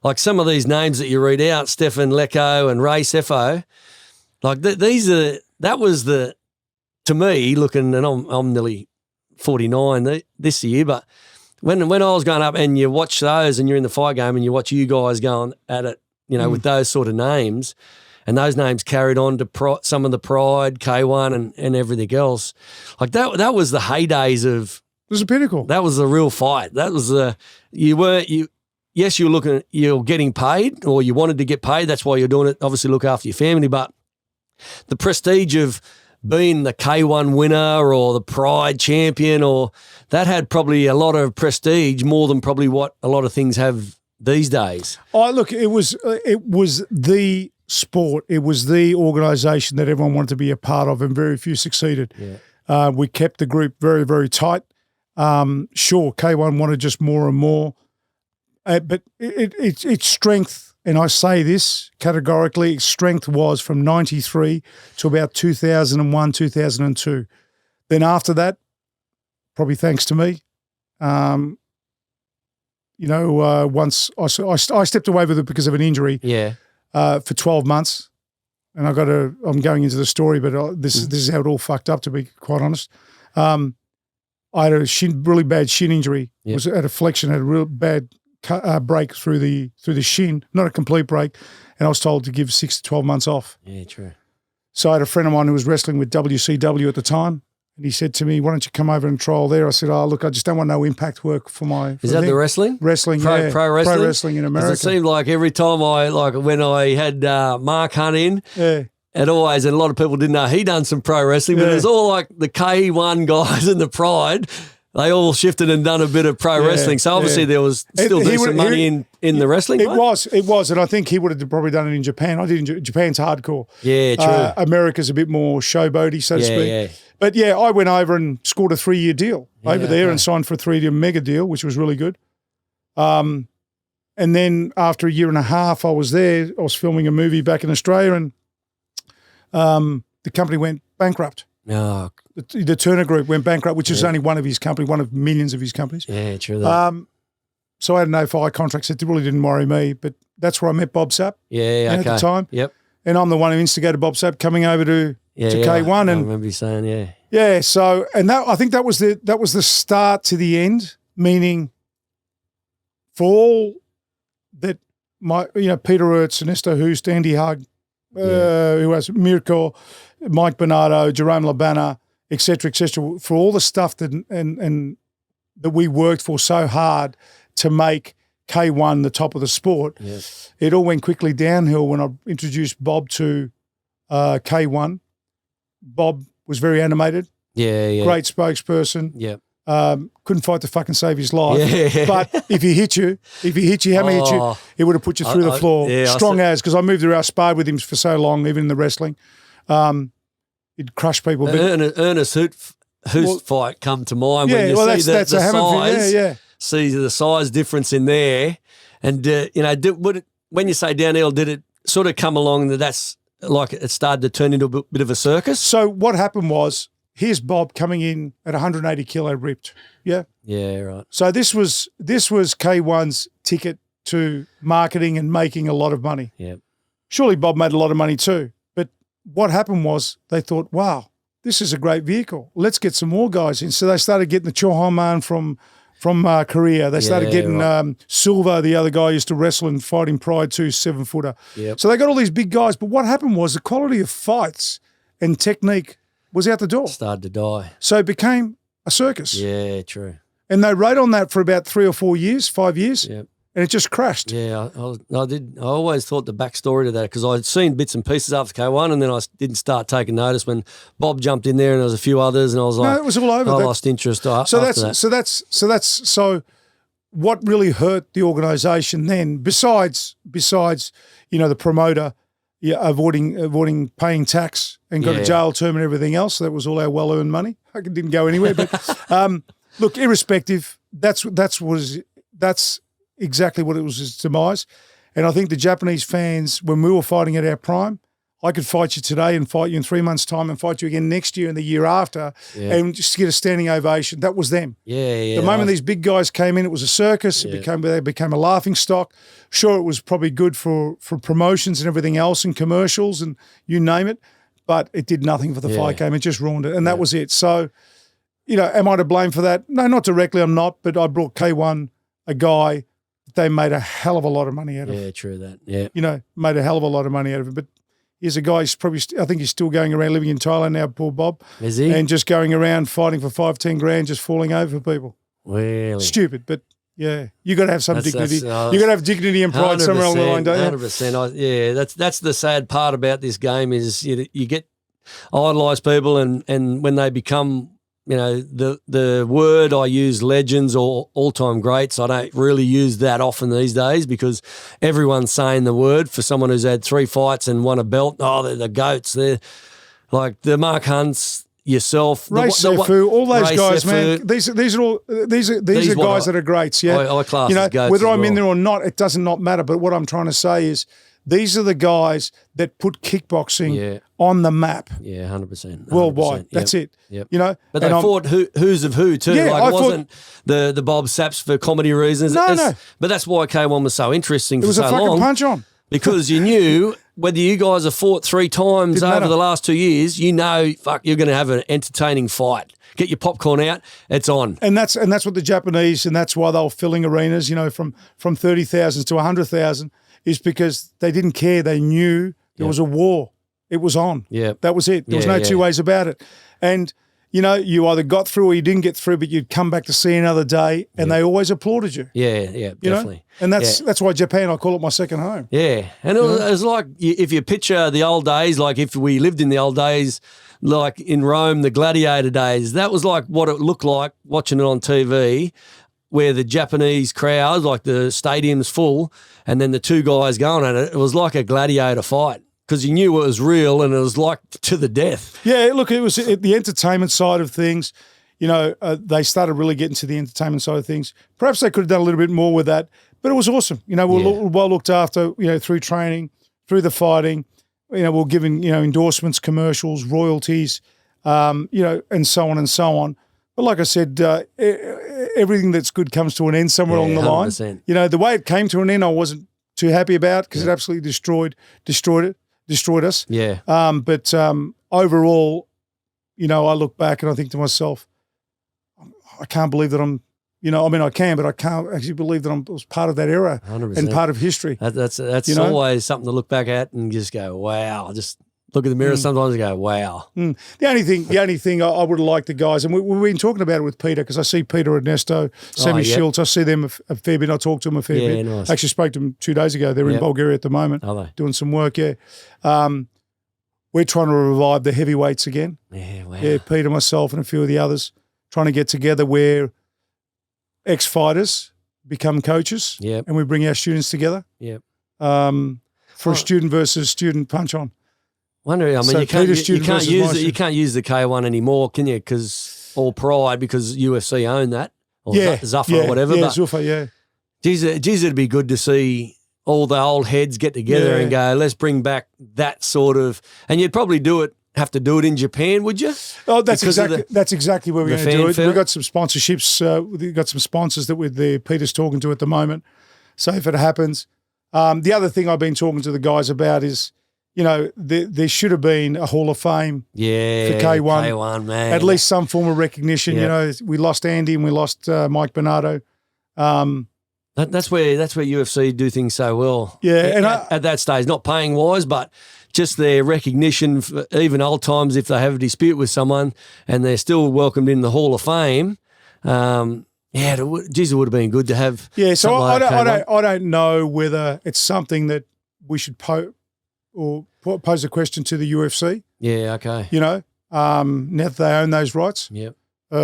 Like some of these names that you read out, Stefan Lecco and Ray Sefo, like that was to me looking, and I'm nearly 49 this year, but when I was going up and you watch those and you're in the fight game and you watch you guys going at it, with those sort of names, and those names carried on to some of the Pride, K1 and everything else, like that was the heydays of. It was a pinnacle. That was the real fight. That was Yes, you're getting paid, or you wanted to get paid. That's why you're doing it. Obviously, look after your family. But the prestige of being the K1 winner or the Pride champion, or that had probably a lot of prestige more than probably what a lot of things have these days. Oh, look, it was the sport. It was the organisation that everyone wanted to be a part of, and very few succeeded. Yeah. We kept the group very, very tight. Sure, K1 wanted just more and more. But its strength, and I say this categorically, its strength was from 93 to about 2001, 2002. Then after that, probably thanks to me, once I stepped away with it because of an injury for 12 months. And I'm going into the story, but this is how it all fucked up, to be quite honest. I had a really bad shin injury. Yep. Was at a flexion, had a real bad break through the shin, not a complete break, and I was told to give 6 to 12 months off. Yeah, true. So I had a friend of mine who was wrestling with WCW at the time, and he said to me, "Why don't you come over and trial there?" I said, "Oh, look, I just don't want no impact work for my." Is that the wrestling? Wrestling, pro wrestling, pro wrestling in America. It seemed like every time when I had Mark Hunt in, and a lot of people didn't know he done some pro wrestling, but it was all like the K1 guys and the Pride. They all shifted and done a bit of pro wrestling. So obviously there was still decent money in the wrestling. It was. And I think he would have probably done it in Japan. Japan's hardcore. Yeah, true. America's a bit more showboaty, so to speak. Yeah. But I went over and scored a 3-year deal over there and signed for a 3-year mega deal, which was really good. And then after a year and a half I was there, I was filming a movie back in Australia, and the company went bankrupt. No. The Turner Group went bankrupt, which is only one of his companies, one of millions of his companies. Yeah, true. So I had no fight contracts. It really didn't worry me, but that's where I met Bob Sapp. At the time. Yep. And I'm the one who instigated Bob Sapp coming over to K1. And I remember you saying, Yeah, so, and I think that was the start to the end, meaning for all that Peter Ertz, Ernesto Hoost, Andy Hug, who has Mirko, Mike Bernardo, Jerome Labana, et cetera, for all the stuff that and that we worked for so hard to make K1 the top of the sport. Yes. It all went quickly downhill when I introduced Bob to K1. Bob was very animated. Yeah. Great spokesperson. Yeah. couldn't fight to fucking save his life. Yeah. But if he hit you, hammer hit you, it would have put you through the floor. Strong as, because I moved around, sparred with him for so long, even in the wrestling. He'd crush people. Ernest Hoos fight come to mind when you see the size. See the size difference in there. And, when you say downhill, did it sort of come along that's like it started to turn into a bit of a circus? So what happened was, here's Bob coming in at 180 kilo ripped. Yeah. Yeah, right. So this was K1's ticket to marketing and making a lot of money. Yeah. Surely Bob made a lot of money too. But what happened was they thought, wow, this is a great vehicle. Let's get some more guys in. So they started getting the Chohaman from Korea. They started getting Silva, the other guy used to wrestle and fight in Pride too, 7-footer. Yep. So they got all these big guys. But what happened was the quality of fights and technique was out the door. Started to die. So it became a circus. Yeah, true. And they rode on that for about 3 or 4 years, 5 years. Yep. And it just crashed. Yeah, I always thought the backstory to that, because I'd seen bits and pieces after K1, and then I didn't start taking notice when Bob jumped in there, and there was a few others, and I was like, no, it was all over. I lost interest after that. So what really hurt the organisation then, besides the promoter, avoiding paying tax and got a jail term and everything else. So that was all our well-earned money. It didn't go anywhere. But look, irrespective, that's exactly what it was, its demise. And I think the Japanese fans, when we were fighting at our prime, I could fight you today and fight you in 3 months' time and fight you again next year and the year after and just get a standing ovation. That was them. Yeah. The moment these big guys came in, it was a circus. They became a laughing stock. Sure, it was probably good for promotions and everything else and commercials and you name it, but it did nothing for the fight game. It just ruined it, and that was it. So, am I to blame for that? No, not directly, I'm not, but I brought K1 a guy that they made a hell of a lot of money out of. Yeah, true that. Yeah. Made a hell of a lot of money out of it, but here's a guy, I think he's still going around living in Thailand now, poor Bob. Is he? And just going around fighting for 5-10 grand, just falling over people. Really? Stupid, but yeah, you got to have some dignity. You got to have dignity and pride somewhere along the line, don't you? 100%. That's the sad part about this game is you get idolise people, and when they become, the word I use, legends or all-time greats, I don't really use that often these days because everyone's saying the word for someone who's had 3 fights and won a belt. Oh, they're the GOATs. They're like the Mark Hunts, yourself, Ray Sefu, all those guys, man. These are guys that are greats. Yeah, I class as GOATs whether I'm well. in there or not, it doesn't not matter. But what I'm trying to say is, these are the guys that put kickboxing on the map. Yeah, 100%. Worldwide. That's it. Yep. But they fought who's of who too. Yeah, it wasn't the Bob Saps for comedy reasons. No. But that's why K1 was so interesting for so long. It was a fucking punch-on. Because you knew whether you guys have fought 3 times over the last 2 years, you're going to have an entertaining fight. Get your popcorn out, it's on. And that's what the Japanese, and that's why they were filling arenas, from 30,000 to 100,000, is because they didn't care. They knew there was a war. It was on. Yeah. That was it. There was no two ways about it. And, you either got through or you didn't get through, but you'd come back to see another day, and they always applauded you. Yeah, definitely. And that's why Japan, I call it my second home. Yeah. And it was like, if you picture the old days, like if we lived in the old days, like in Rome, the gladiator days, that was like what it looked like watching it on TV, where the Japanese crowd, like the stadium's full, and then the 2 guys going at it. It was like a gladiator fight because you knew it was real and it was like to the death. Yeah, look, it was the entertainment side of things. They started really getting to the entertainment side of things. Perhaps they could have done a little bit more with that, but it was awesome. We were well looked after, through training, through the fighting. We were given, endorsements, commercials, royalties, and so on and so on. But like I said, everything that's good comes to an end somewhere along the 100%. line. The way it came to an end, I wasn't too happy about because it absolutely destroyed us. Yeah. But overall, I look back and I think to myself, I can't believe that I'm, I can, but I can't actually believe that I was part of that era 100%. and part of history. That's always something to look back at and just go, wow. Just look in the mirror sometimes and go, wow. The only thing I would have liked the guys, and we've been talking about it with Peter, because I see Peter Ernesto, Sammy Shields, I see them a fair bit. I talk to them a fair bit. Nice. I actually spoke to them 2 days ago. They're in Bulgaria at the moment. Are they? Doing some work, We're trying to revive the heavyweights again. Yeah, wow. Yeah, Peter, myself, and a few of the others. trying to get together where ex-fighters become coaches, Yep. and we bring our students together. Yep. For a student versus student punch-on. Wonder. I mean, So you can't Peter's student versus my use student. you can't use the K1 anymore, can you? Because or Pride, because UFC own that, or Zuffa or whatever. Yeah, but Zuffa, yeah. geez, it'd be good to see all the old heads get together and go, let's bring back that sort of. And you'd probably have to do it in Japan, would you? Oh, that's exactly where we're going to do it. We've got some sponsorships. We've got some sponsors that Peter's talking to at the moment. So if it happens, the other thing I've been talking to the guys about is, there should have been a Hall of Fame for K1. K1, man. At least some form of recognition. Yep. We lost Andy and we lost Mike Bernardo. That's where UFC do things so well. Yeah, and at that stage, not paying wise, but just their recognition, for even old times, if they have a dispute with someone and they're still welcomed in the Hall of Fame. It would have been good to have. Yeah, so I don't know whether it's something that we should pose a question to the UFC. Yeah, okay. Now that they own those rights. Yep. I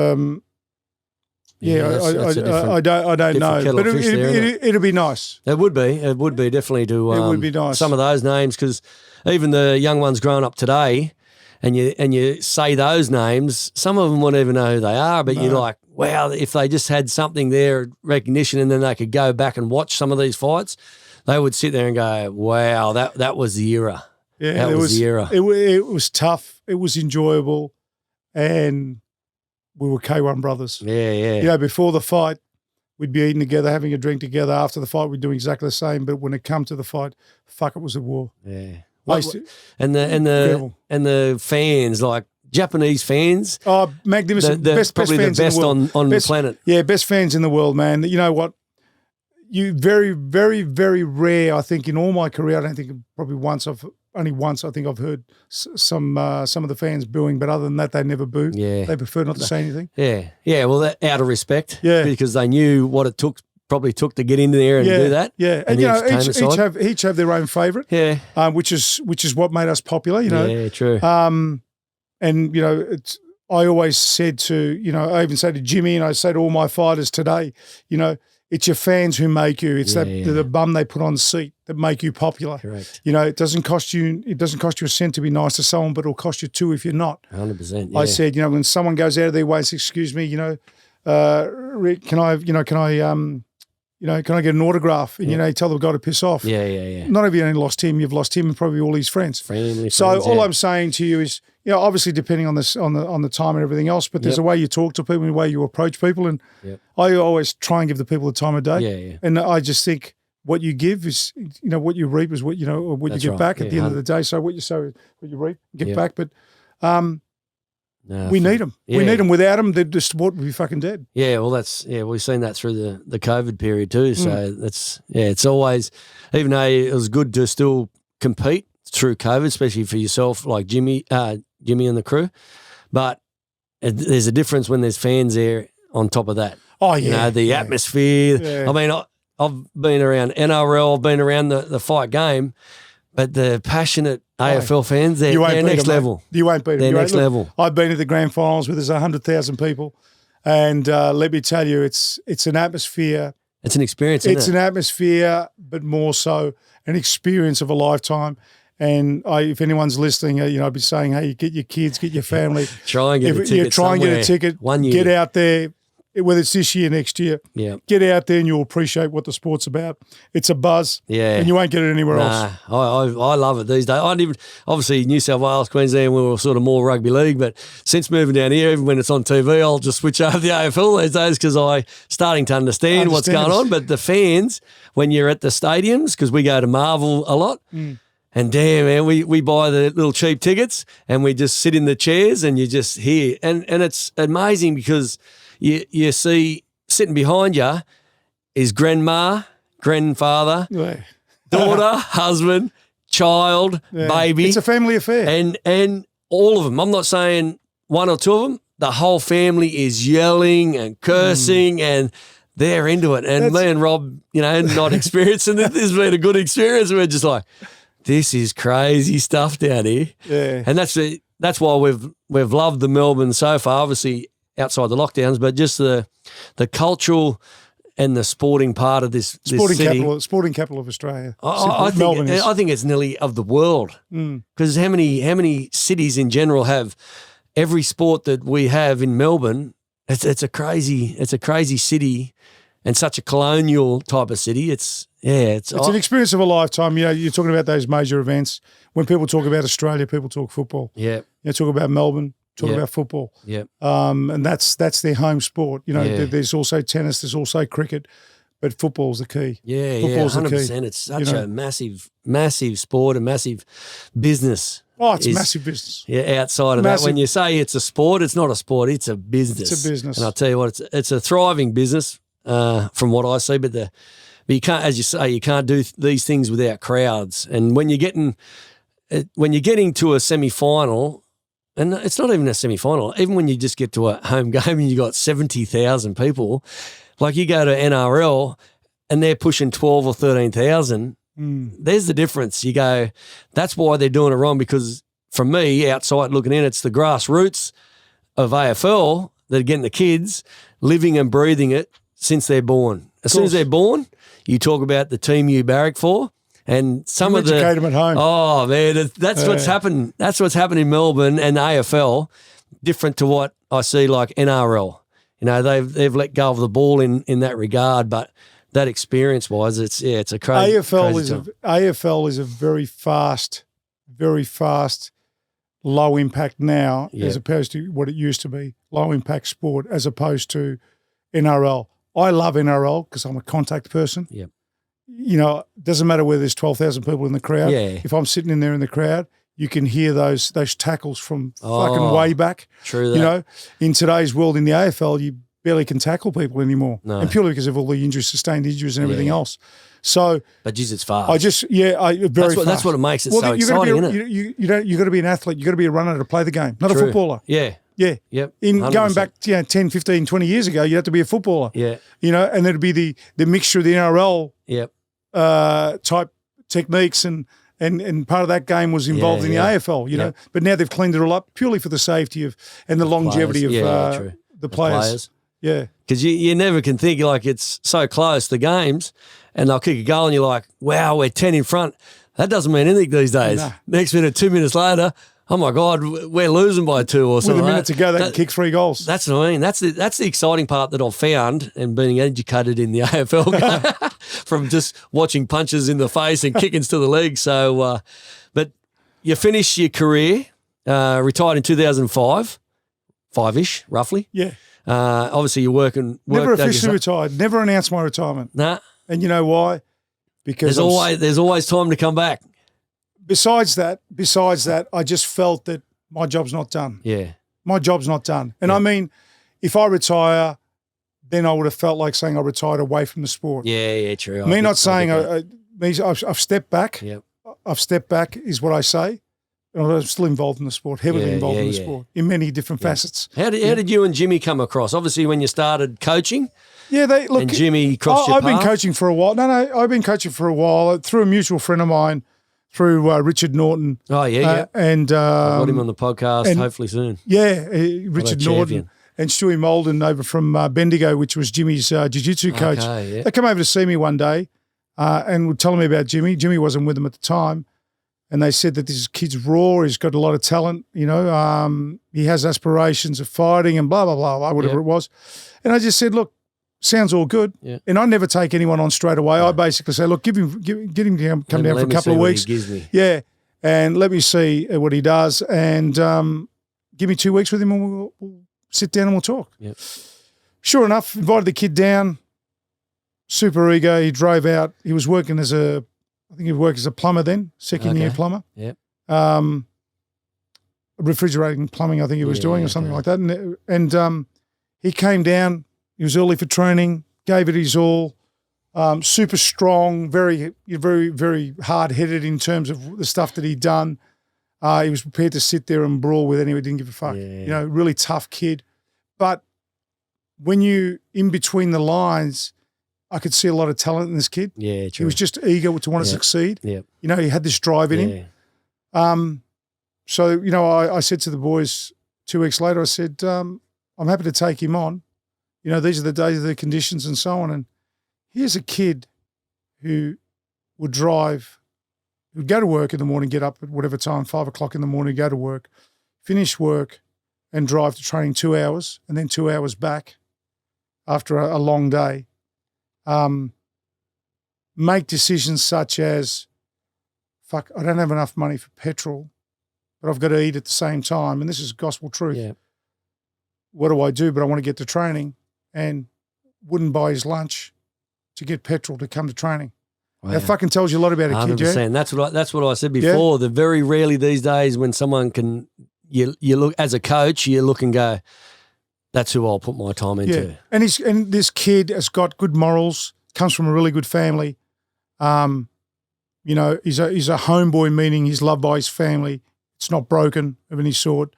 don't know, but it'll be nice. It would be definitely to. It would be nice. Some of those names, because even the young ones growing up today, and you say those names, some of them wouldn't even know who they are. But you're like, wow, if they just had something there, recognition, and then they could go back and watch some of these fights, they would sit there and go, wow, that was the era. Yeah, that was the era. It was tough. It was enjoyable, and we were K1 brothers. Yeah. Before the fight, we'd be eating together, having a drink together. After the fight, we'd do exactly the same. But when it come to the fight, fuck, it was a war. Yeah. And the fans, like Japanese fans. Oh, magnificent! Best fans the best in the world. on the planet. Yeah, best fans in the world, man. You know what? You very, very, very rare. I think in all my career, I don't think only once I think I've heard some of the fans booing, but other than that, they never boo. Yeah, they prefer not to say anything. Yeah. Well, that out of respect. Yeah, because they knew what it probably took to get in there and do that. Yeah, and each have their own favourite. Yeah, which is what made us popular. Yeah, true. And I always said to I even say to Jimmy, and I say to all my fighters today, it's your fans who make you. It's the bum they put on the seat that make you popular. Correct. It doesn't cost you a cent to be nice to someone, but it'll cost you two if you're not. 100%. Yeah. I said, when someone goes out of their way and says, "Excuse me, Rick, can I get an autograph?" And you tell the guy to piss off. Yeah. Not only have you lost him, you've lost him and probably all his friends. All I'm saying to you is, obviously depending on the time and everything else, but there's a way you talk to people and a way you approach people, and I always try and give the people the time of day. Yeah. And I just think what you give is, what you reap is what you get back at the end of the day. So what you reap, get back. But we need them. Yeah. We need them. Without them, the sport would be fucking dead. Yeah, well, we've seen that through the COVID period too. So it's always, even though it was good to still compete through COVID, especially for yourself, like Jimmy and the crew. But there's a difference when there's fans there on top of that. Oh, yeah. The atmosphere. Yeah. I mean, I've been around NRL, I've been around the fight game, but the passionate AFL fans, they're next level. You won't beat them. They're next level. I've been to the grand finals where there's 100,000 people, and let me tell you, it's an atmosphere. It's an experience, isn't it? It's an atmosphere, but more so an experience of a lifetime. And if anyone's listening, I'd be saying, hey, get your kids, get your family. Try and get a ticket. Try and get a ticket. 1 year. Get out there, whether it's this year, next year. Yeah. Get out there and you'll appreciate what the sport's about. It's a buzz. Yeah. And you won't get it anywhere else. I love it these days. Obviously, New South Wales, Queensland, we were sort of more rugby league, but since moving down here, even when it's on TV, I'll just switch over the AFL these days because I'm starting to understand what's going on. But the fans, when you're at the stadiums, because we go to Marvel a lot, and damn, man, we buy the little cheap tickets and we just sit in the chairs and you just hear. And it's amazing because you see sitting behind you is grandma, grandfather, daughter, husband, child, baby. It's a family affair. And all of them. I'm not saying one or two of them. The whole family is yelling and cursing and they're into it. And me and Rob, not experiencing it. This has been a good experience. We're just like, this is crazy stuff down here. Yeah. And that's why we've loved the Melbourne so far. Obviously, outside the lockdowns, but just the cultural and the sporting part of this city. Sporting capital of Australia. I think it's nearly of the world, because how many cities in general have every sport that we have in Melbourne? It's a crazy city, and such a colonial type of city. It's an experience of a lifetime. You know, you're talking about those major events. When people talk about Australia, people talk football. Yeah, you talk about Melbourne. Talk about football. Yeah. And that's their home sport. You know, there's also tennis, there's also cricket, but football's the key. Yeah, football's 100%. the key. It's such a massive sport, a massive business. Oh, it's a massive business. Yeah, outside of that, when you say it's a sport, it's not a sport, it's a business. It's a business. And I'll tell you what, it's a thriving business from what I see, but you can't, as you say, you can't do these things without crowds. And when you're getting to a semi-final, and it's not even a semi-final, even when you just get to a home game and you got 70,000 people, like you go to NRL and they're pushing 12 or 13,000, there's the difference. You go, that's why they're doing it wrong, because from me, outside looking in, it's the grassroots of AFL that are getting the kids living and breathing it since they're born. As soon as they're born, you talk about the team you barrack for. And some of the educate them at home. Oh man, that's what's happened. That's what's happened in Melbourne and AFL. Different to what I see like NRL. You know, they've let go of the ball in that regard, but that experience wise, it's a crazy. AFL is a very fast, low impact now, as opposed to what it used to be, low impact sport, as opposed to NRL. I love NRL because I'm a contact person. Yep. You know, it doesn't matter whether there's 12,000 people in the crowd. Yeah. If I'm sitting in there in the crowd, you can hear those tackles from fucking way back. True that. You know, in today's world in the AFL, you barely can tackle people anymore. No. And purely because of all the injuries, sustained injuries and everything else. So, but geez, it's fast. Fast. That's what it makes it so exciting, isn't it? You got to be an athlete. You got to be a runner to play the game, not a footballer. Yeah. Yeah. Yep. Going back 10, 15, 20 years ago, you had to be a footballer. Yeah. You know, and there'd be the mixture of the NRL type techniques and part of that game was involved in the AFL, you know. But now they've cleaned it all up purely for the safety of and the longevity of the players. Yeah. Because you never can think, like, it's so close, the games, and they'll kick a goal and you're like, wow, we're 10 in front. That doesn't mean anything these days. No. Next minute, 2 minutes later, oh my God, we're losing by 2 or something. With a minute to go, they can kick 3 goals. That's what I mean. That's the exciting part that I've found, and being educated in the AFL game from just watching punches in the face and kickings to the leg. So, but you finished your career, retired in 2005, 5-ish, roughly. Yeah. Obviously, you're working. Never officially retired. Never announced my retirement. Nah. And you know why? Because there's always time to come back. Besides that, I just felt that my job's not done. Yeah. My job's not done. And I mean, if I retire, then I would have felt like saying I retired away from the sport. Yeah, true. I've stepped back. Yep. I've stepped back is what I say. And I'm still involved in the sport, heavily involved in the sport, in many different facets. How did you and Jimmy come across? Obviously, when you started coaching. Yeah, and Jimmy crossed your path. I've been coaching for a while. I've been coaching for a while through a mutual friend of mine, through Richard Norton. Oh, yeah. And I've got him on the podcast hopefully soon. Yeah, Richard Norton and Stewie Molden over from Bendigo, which was Jimmy's jiu-jitsu coach. Okay, yeah. They come over to see me one day and were telling me about Jimmy. Jimmy wasn't with them at the time. And they said that this kid's raw, he's got a lot of talent, you know, he has aspirations of fighting and blah, blah, blah, whatever it was. And I just said, look, sounds all good. Yeah. And I never take anyone on straight away. I basically say, look, get him to come down for a couple of weeks. Yeah. And let me see what he does. And give me 2 weeks with him and we'll sit down and we'll talk. Yep. Sure enough, invited the kid down, super eager. He drove out. He was working as a plumber then, second year plumber. Yeah. Refrigerating plumbing, I think he was doing or something like that. And he came down. He was early for training, gave it his all. Super strong, very, very, very hard-headed in terms of the stuff that he'd done. He was prepared to sit there and brawl with anyone who didn't give a fuck. Yeah. You know, really tough kid. But when you in between the lines, I could see a lot of talent in this kid. Yeah, true. He was just eager to want to succeed. Yeah. You know, he had this drive in him. So, you know, I said to the boys 2 weeks later, I said, I'm happy to take him on. You know, these are the days of the conditions and so on. And here's a kid who would go to work in the morning, get up at whatever time, 5 o'clock in the morning, go to work, finish work and drive to training 2 hours and then 2 hours back after a long day. Make decisions such as, fuck, I don't have enough money for petrol, but I've got to eat at the same time. And this is gospel truth. Yeah. What do I do? But I want to get to training, and wouldn't buy his lunch to get petrol to come to training. Wow. That fucking tells you a lot about a kid, yeah? That's what I said before. Yeah. Very rarely these days when someone can, you look as a coach, you look and go, that's who I'll put my time into. Yeah. And this kid has got good morals, comes from a really good family. You know, he's a homeboy, meaning he's loved by his family. It's not broken of any sort.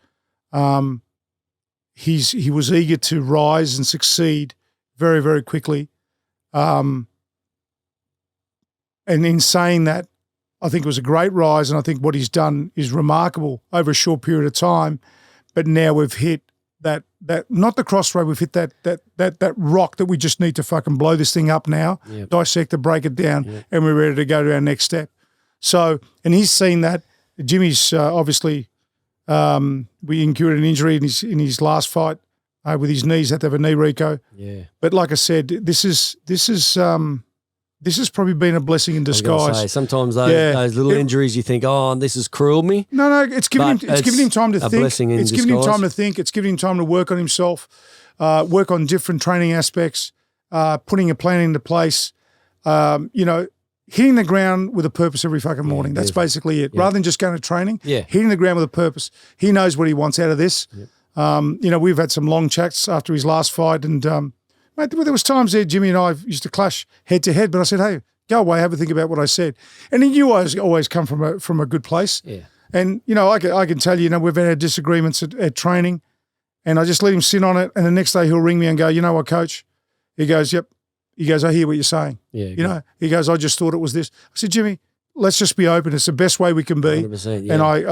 He was eager to rise and succeed very, very quickly. And in saying that, I think it was a great rise, and I think what he's done is remarkable over a short period of time. But now we've hit that not the crossroad, we've hit that rock that we just need to fucking blow this thing up now, dissect it, break it down, and we're ready to go to our next step. So, and he's seen that. Jimmy's obviously we incurred an injury in his last fight with his knees. Had to have a knee reco. Yeah. But like I said, this has probably been a blessing in disguise. Sometimes those little injuries, you think, oh, this has cruelled me. No, it's giving him time to think. Blessing in disguise. Giving him time to think. It's giving him time to work on himself, work on different training aspects, putting a plan into place. You know, hitting the ground with a purpose every fucking morning. That's basically it. Rather than just going to training, hitting the ground with a purpose. He knows what he wants out of this. You know, we've had some long chats after his last fight, and mate, there was times there Jimmy and I used to clash head to head, but I said, hey, go away, have a think about what I said. And he knew I always come from a good place. Yeah. And, you know, I can tell you, we've had disagreements at training, and I just let him sit on it, and the next day he'll ring me and go, you know what, coach? He goes, yep. He goes, I hear what you're saying. Yeah, you know, he goes, I just thought it was this. I said, Jimmy, let's just be open. It's the best way we can be. 100%, yeah. And I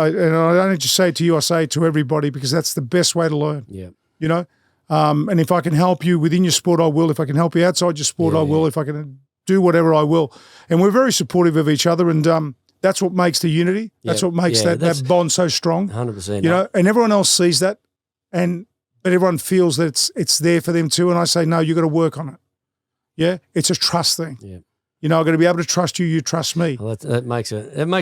don't just say it to you, I say it to everybody, because that's the best way to learn. Yeah. You know? And if I can help you within your sport, I will. If I can help you outside your sport, I will. If I can do whatever, I will. And we're very supportive of each other, and that's what makes the unity. That's what makes that bond so strong. 100%. You know, and everyone else sees that, but everyone feels that it's there for them too. And I say, no, you got to work on it. Yeah, it's a trust thing. Yeah. You know, I've got to be able to trust you, you trust me. Well, that makes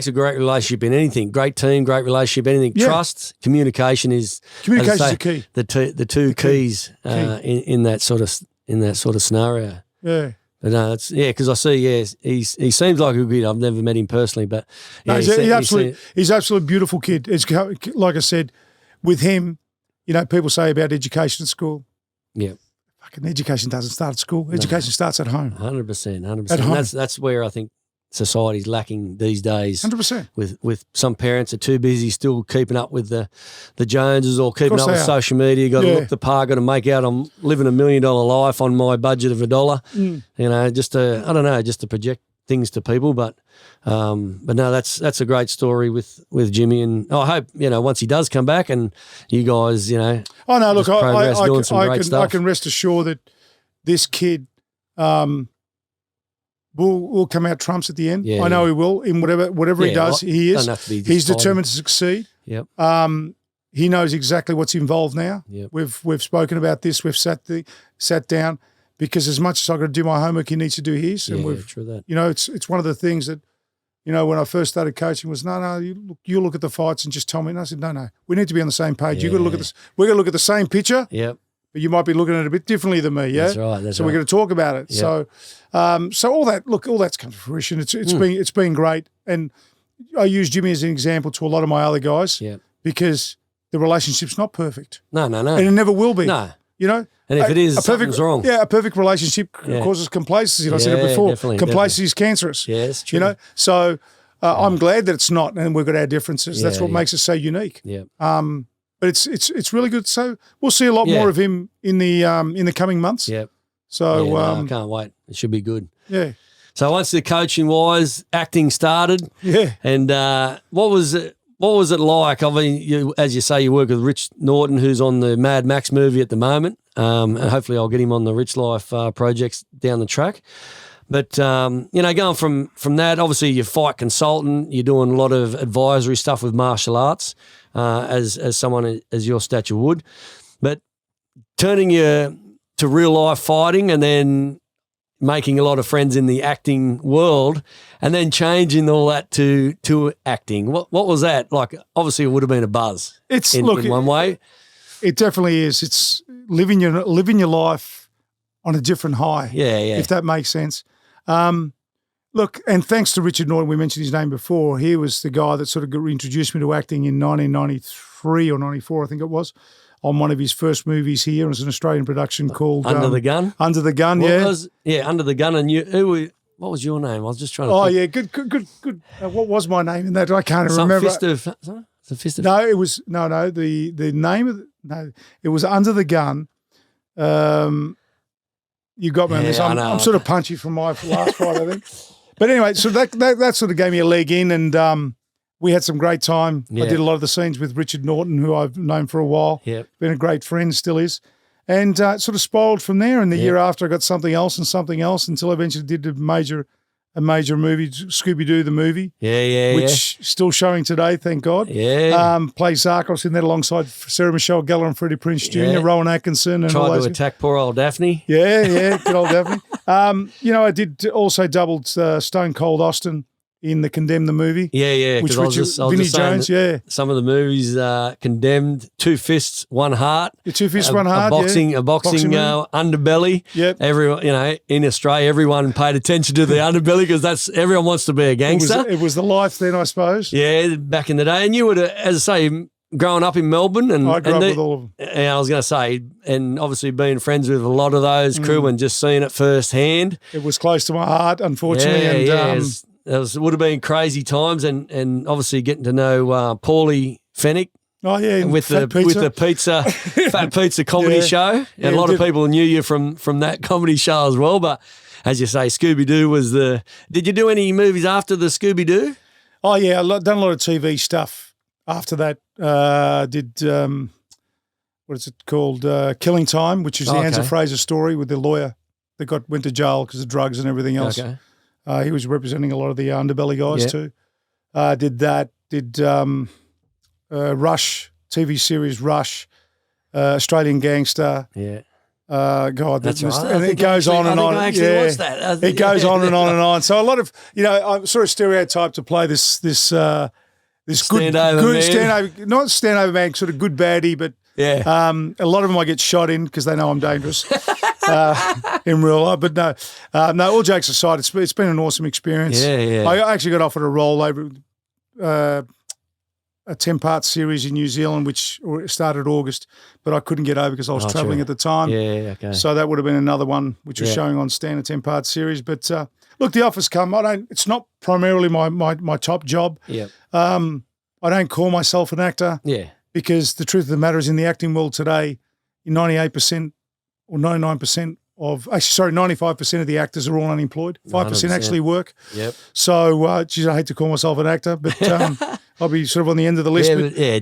a great relationship in anything. Great team, great relationship, anything. Yeah. Trust, communication is the key. The two keys in that sort of scenario. Yeah. But no, because I see, he seems like a good kid. I've never met him personally, but he's absolutely beautiful kid. It's like I said, with him, you know, people say about education at school. Yeah. Fucking education doesn't start at school. Education starts at home. 100%. At home. That's where I think society's lacking these days. 100%. With some parents are too busy still keeping up with the Joneses or keeping up with social media. Got to look the part. Got to make out I'm living $1 million life on my budget of $1. You know, just to project things to people. But no, that's a great story with Jimmy, and I hope, you know, once he does come back and you guys, you know. Oh no, look, I can rest assured that this kid will come out trumps at the end. Yeah, I know he will in whatever he does. He is. He's determined to succeed. Yep. He knows exactly what's involved now. Yep. We've spoken about this. We've sat down. Because as much as I've got to do my homework, he needs to do his. And true that. You know, it's one of the things that, you know, when I first started coaching was, no, you look at the fights and just tell me. And I said, no, we need to be on the same page. You've got to look at this. We're going to look at the same picture. Yep. But you might be looking at it a bit differently than me. Yeah. That's right. So we're going to talk about it. Yep. So all that's come to fruition. It's been great. And I use Jimmy as an example to a lot of my other guys. Because the relationship's not perfect. No. And it never will be. No. You know? And if it is, something's wrong. Yeah, a perfect relationship causes complacency. And I said it before. Complacency is cancerous. Yeah, it's true. You know? So I'm glad that it's not, and we've got our differences. That's what makes us so unique. Yeah. But it's really good. So we'll see a lot more of him in the coming months. Yeah. So I can't wait. It should be good. Yeah. So once the coaching wise, acting started. Yeah. And what was what was it like? I mean, as you say, you work with Rich Norton, who's on the Mad Max movie at the moment, and hopefully I'll get him on the Rich Life projects down the track. But, going from that, obviously you're a fight consultant, you're doing a lot of advisory stuff with martial arts, as someone as your stature would. But turning you to real life fighting and then making a lot of friends in the acting world and then changing all that to acting. What was that? Like, obviously it would have been a buzz in one way. It definitely is. It's living your life on a different high. Yeah. If that makes sense. Look, and thanks to Richard Norton, we mentioned his name before. He was the guy that sort of introduced me to acting in 1993 or 94, I think it was, on one of his first movies here. It was an Australian production called Under the Gun. Under the Gun, Under the Gun. And what was your name? I was just trying to. Oh, yeah, good. What was my name in that? I can't remember. Fist of. No, it was The name of it was Under the Gun. You got me on this. I'm sort of punchy from my last fight, I think. But anyway, so that sort of gave me a leg in, and we had some great time. Yeah. I did a lot of the scenes with Richard Norton, who I've known for a while. Yep. Been a great friend, still is. And it sort of spiraled from there. And the year after, I got something else until I eventually did a major movie, Scooby-Doo the movie. Which still showing today, thank God. Yeah. Played Zarkos in that alongside Sarah Michelle Gellar and Freddie Prinze Jr., Rowan Atkinson. And tried to attack poor old Daphne. Yeah, good old Daphne. I did also doubled Stone Cold Austin in the Condemned the movie. Yeah. Which Vinnie Jones, some of the movies Condemned, Two Fists, One Heart. Two Fists, One Heart. A boxing underbelly. Yep. Everyone, in Australia, everyone paid attention to the underbelly because everyone wants to be a gangster. It was the life then, I suppose. Yeah, back in the day, and you would, as I say, growing up in Melbourne, and I grew up with all of them. And I was going to say, and obviously being friends with a lot of those crew and just seeing it firsthand. It was close to my heart, unfortunately. It would have been crazy times, and obviously getting to know Paulie Fennick. Oh yeah, with the pizza Fat Pizza comedy show. And a lot of people knew you from that comedy show as well. But as you say, Scooby-Doo was the. Did you do any movies after the Scooby-Doo? Oh yeah, done a lot of TV stuff after that. Did what is it called? Killing Time, which is the Anza Fraser story with the lawyer that went to jail because of drugs and everything else. Okay. He was representing a lot of the underbelly guys too. Did that. Did Rush, TV series Rush, Australian Gangster. Yeah. God, that's right. And it goes on and on. I watched that. It goes on and on and on. So a lot of, I'm sort of stereotyped to play this good standover, not standover man, sort of good baddie, but a lot of them I get shot in because they know I'm dangerous in real life. But no, all jokes aside, it's been an awesome experience. Yeah. I actually got offered a role over a 10-part series in New Zealand, which started August, but I couldn't get over because I was travelling at the time. Yeah, okay. So that would have been another one which was showing on Stan, a 10-part series. But look, the offer's come. It's not primarily my top job. Yeah. I don't call myself an actor. Yeah. Because the truth of the matter is, in the acting world today, 98% or 99% 95% of the actors are all unemployed. 5% actually work. Yep. So, I hate to call myself an actor, but I'll be sort of on the end of the list.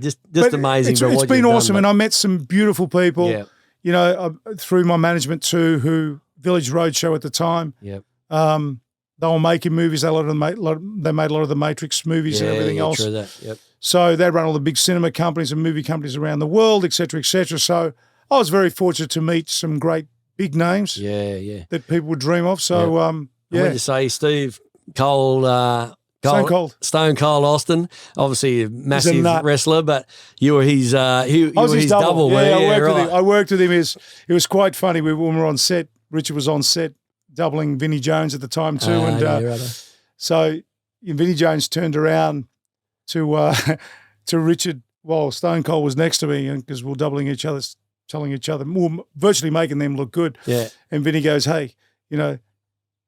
Just amazing. It's been awesome, and I met some beautiful people. Yeah. Through my management too, who Village Roadshow at the time. Yep. They were making movies. They made a lot of the Matrix movies and everything else. True that. Yep. So they run all the big cinema companies and movie companies around the world, et cetera, et cetera. So I was very fortunate to meet some great big names. Yeah. That people would dream of. So, When you say Steve Cole, Stone Cold Austin, obviously a massive wrestler, but you were his double. I worked with him. It was quite funny. When we were on set, Richard was on set doubling Vinnie Jones at the time too. So Vinnie Jones turned around to Richard while Stone Cold was next to me, because we were doubling each other, telling each other, virtually making them look good. Yeah. And Vinnie goes, hey,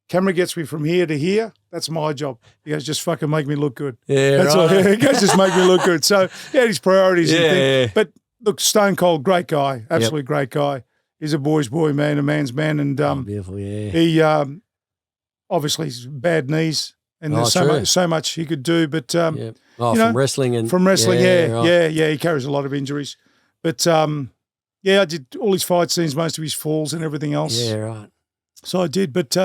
camera gets me from here to here. That's my job. He goes, just fucking make me look good. Yeah, that's all. He goes, just make me look good. So he had his priorities. Yeah. But look, Stone Cold, great guy, absolutely great guy. He's a boy's boy, man, a man's man, and beautiful. Yeah. He obviously he's bad knees. And there's so much he could do. But, from wrestling. He carries a lot of injuries. But, I did all his fight scenes, most of his falls and everything else. Yeah, right. So I did. But,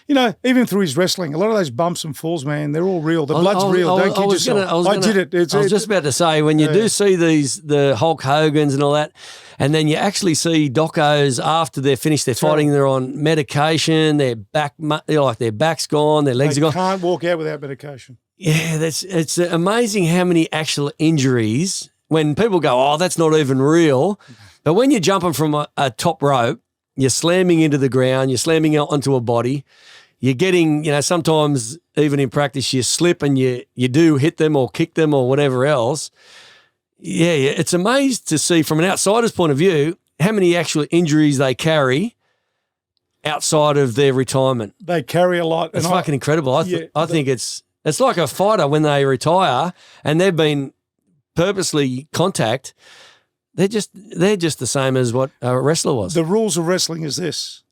even through his wrestling, a lot of those bumps and falls, man, they're all real. The blood's real. Don't kid yourself. I did it. I was just about to say, when you do see the Hulk Hogans and all that, and then you actually see docos after they're finished their fighting, they're on medication, their back's gone, their legs are gone. They can't walk out without medication. Yeah, it's amazing how many actual injuries, when people go, oh, that's not even real. But when you're jumping from a top rope, you're slamming into the ground, you're slamming onto a body, you're getting, sometimes even in practice you slip and you do hit them or kick them or whatever else. Yeah, it's amazing to see from an outsider's point of view how many actual injuries they carry outside of their retirement. They carry a lot. It's fucking incredible. I think it's like a fighter when they retire and they've been purposely contact. They're just the same as what a wrestler was. The rules of wrestling is this: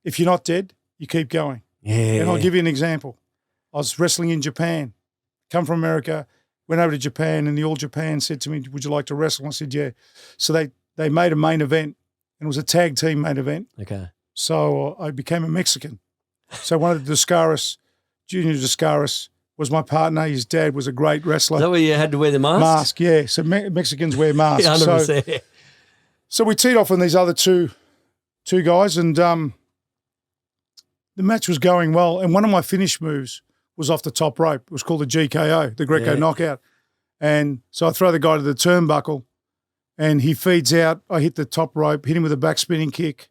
if you're not dead, you keep going. Yeah. And I'll give you an example. I was wrestling in Japan, come from America, went over to Japan, and the All Japan said to me, "Would you like to wrestle?" I said, "Yeah." So they made a main event, and it was a tag team main event. Okay. So I became a Mexican. So one of the Descaris, Junior Descaris, was my partner. His dad was a great wrestler. Is that where you had to wear the mask? Mask, yeah. So Mexicans wear masks. 100%. So we teed off on these other two guys, and the match was going well. And one of my finish moves was off the top rope. It was called the GKO, the Greco knockout. And so I throw the guy to the turnbuckle, and he feeds out. I hit the top rope, hit him with a back spinning kick.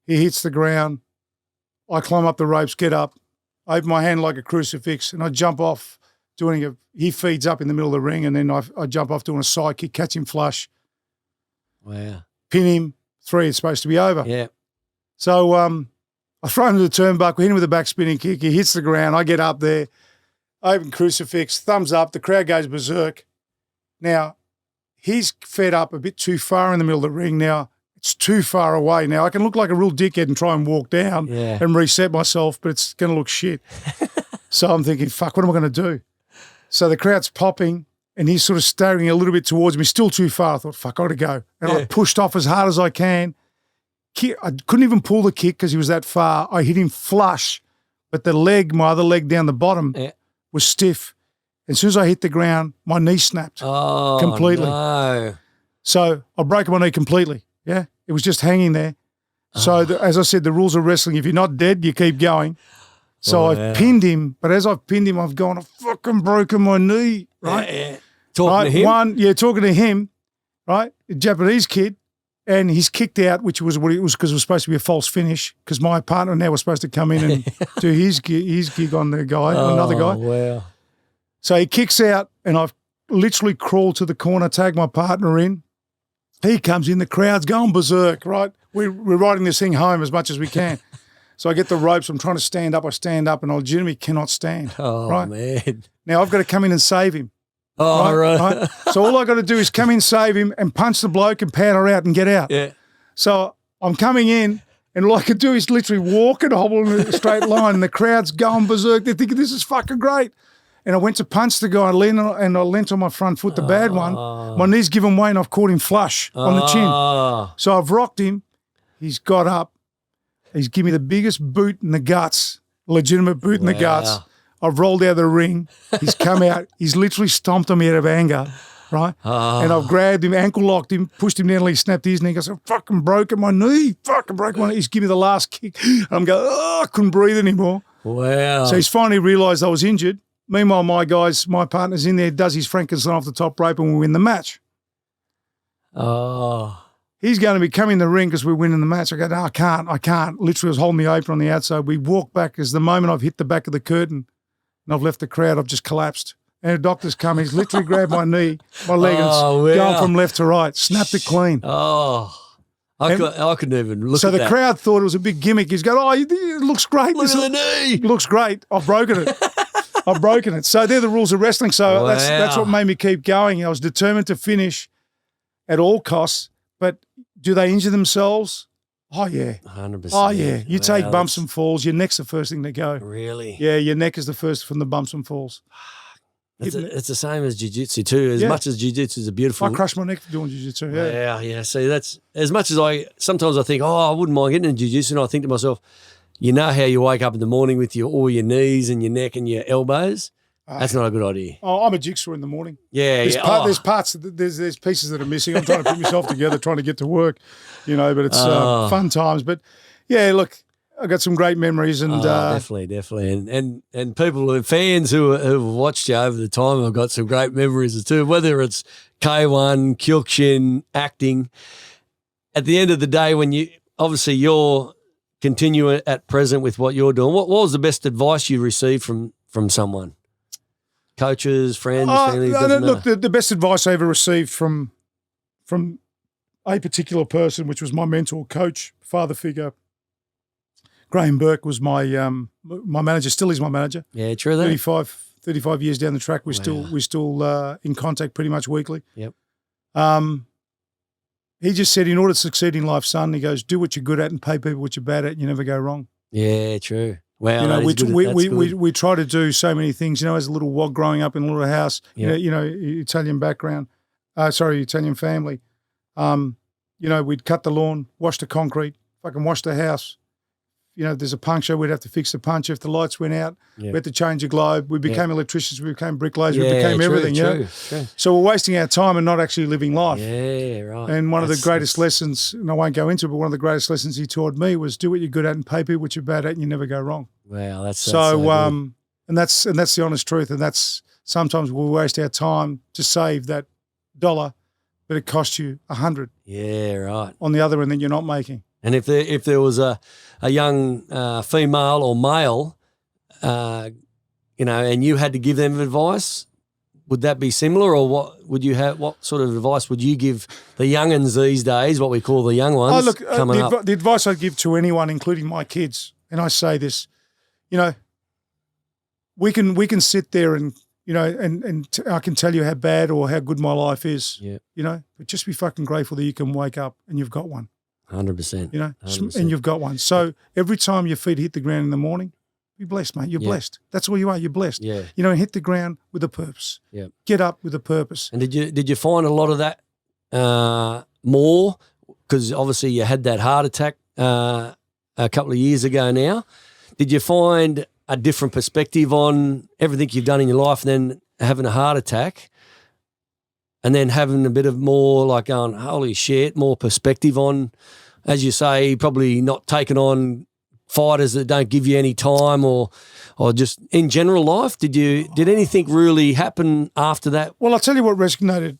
He hits the ground. I climb up the ropes, get up. I open my hand like a crucifix, and I jump off he feeds up in the middle of the ring, and then I jump off doing a side kick, catch him flush. Wow. Pin him, 3, it's supposed to be over. Yeah. So I throw him to the turnbuckle, hit him with a back spinning kick, he hits the ground, I get up there, open crucifix, thumbs up, the crowd goes berserk. Now, he's fed up a bit too far in the middle of the ring now. It's too far away now. I can look like a real dickhead and try and walk down and reset myself, but it's going to look shit. So I'm thinking, fuck, what am I going to do? So the crowd's popping, and he's sort of staggering a little bit towards me, still too far. I thought, fuck, I got to go. And I pushed off as hard as I can. I couldn't even pull the kick because he was that far. I hit him flush, but my other leg down the bottom was stiff. As soon as I hit the ground, my knee snapped completely. No. So I broke my knee completely. Yeah, it was just hanging there. So as I said, the rules of wrestling, if you're not dead, you keep going. So I pinned him, but as I've pinned him, I've gone, I've fucking broken my knee, right? Yeah. Talking to him? Talking to him, right? A Japanese kid, and he's kicked out, which was what it was because it was supposed to be a false finish because my partner now was supposed to come in and do his gig on the guy, another guy. Wow. So he kicks out, and I've literally crawled to the corner, tag my partner in. He comes in, the crowd's going berserk, right? We're riding this thing home as much as we can. So I get the ropes, I'm trying to stand up, I stand up, and I legitimately cannot stand. Oh, right? man. Now I've got to come in and save him. Oh, right. So all I got to do is come in, save him, and punch the bloke and powder out and get out. Yeah. So I'm coming in, and all I could do is literally walk and hobble in a straight line, and the crowd's going berserk. They're thinking, this is fucking great. And I went to punch the guy, and I leant on my front foot, the bad one. My knee's given way, and I've caught him flush on the chin. So I've rocked him. He's got up. He's given me the biggest boot in the guts, legitimate boot in the guts. I've rolled out of the ring. He's come out. He's literally stomped on me out of anger, right? And I've grabbed him, ankle locked him, pushed him down, and he snapped his knee. I said, fucking broken my knee. Fucking broken my knee. He's given me the last kick. I'm going, I couldn't breathe anymore. Wow. So he's finally realised I was injured. Meanwhile, my partner's in there, does his Frankenstein off the top rope, and we win the match. Oh. He's going to be coming in the ring because we're winning the match. I go, no, I can't. Literally, I was holding the apron on the outside. We walk back as the moment I've hit the back of the curtain and I've left the crowd, I've just collapsed. And the doctor's come. He's literally grabbed my knee, my leg, and gone from left to right, snapped it clean. Oh. I couldn't even look at that. So the crowd thought it was a big gimmick. He's going, it looks great. Look at the knee. It looks great. I've broken it. I've broken it. So they're the rules of wrestling. So that's what made me keep going. I was determined to finish at all costs. But do they injure themselves? Oh, yeah. 100%. Oh, yeah. You take Wow, bumps and falls, your neck's the first thing to go. Really? Yeah, your neck is the first from the bumps and falls. It's the same as jiu-jitsu too. As much as jiu-jitsu is a beautiful... I crushed my neck doing jiu-jitsu, yeah. Yeah. See, that's... As much as sometimes I think, I wouldn't mind getting into jiu-jitsu, and I think to myself, you know how you wake up in the morning with all your knees and your neck and your elbows? That's not a good idea. Oh, I'm a jigsaw in the morning. Yeah, There's parts, there's pieces that are missing. I'm trying to put myself together, trying to get to work, but it's fun times. But yeah, look, I got some great memories, and definitely, and people, fans who've watched you over the time have got some great memories too. Whether it's K1, Kyokushin, acting, at the end of the day, when you're continuing at present with what you're doing, what was the best advice you received from someone? Coaches, friends, family? Look, the best advice I ever received from a particular person, which was my mentor, coach, father figure, Graham Burke, was my manager. Still is my manager. Yeah, true that. 35 years down the track, we're still in contact pretty much weekly. Yep. He just said, in order to succeed in life, son, he goes, do what you're good at and pay people what you're bad at, and you never go wrong. Yeah, true. Wow, we try to do so many things. As a little wog growing up in a little house, Italian background, Italian family. We'd cut the lawn, wash the concrete, fucking wash the house. There's a puncture, we'd have to fix the puncture. If the lights went out, we had to change a globe. We became electricians, we became bricklayers, we became everything. True. So we're wasting our time and not actually living life. Yeah, right. And one of the greatest lessons, and I won't go into it, but one of the greatest lessons he taught me was do what you're good at and pay people what you're bad at, and you never go wrong. Wow, that's so and that's the honest truth. And that's sometimes we waste our time to save that $1, but it costs you 100. Yeah, right. On the other end that you're not making. And if there was a young female or male, and you had to give them advice, would that be similar, or what would you have? What sort of advice would you give the young'uns these days? What we call the young ones. The advice I'd give to anyone, including my kids, and I say this, we can sit there and I can tell you how bad or how good my life is. Yeah. But just be fucking grateful that you can wake up and you've got one. 100%. 100%. And you've got one. So every time your feet hit the ground in the morning, be blessed, mate. You're blessed. That's all you are. You're blessed. Yeah. Hit the ground with a purpose. Yeah. Get up with a purpose. And did you find a lot of that more? Because obviously you had that heart attack a couple of years ago now. Did you find a different perspective on everything you've done in your life and then having a heart attack? And then having a bit of more like going, holy shit, more perspective on, as you say, probably not taking on fighters that don't give you any time or just in general life. Did anything really happen after that? Well, I'll tell you what resonated.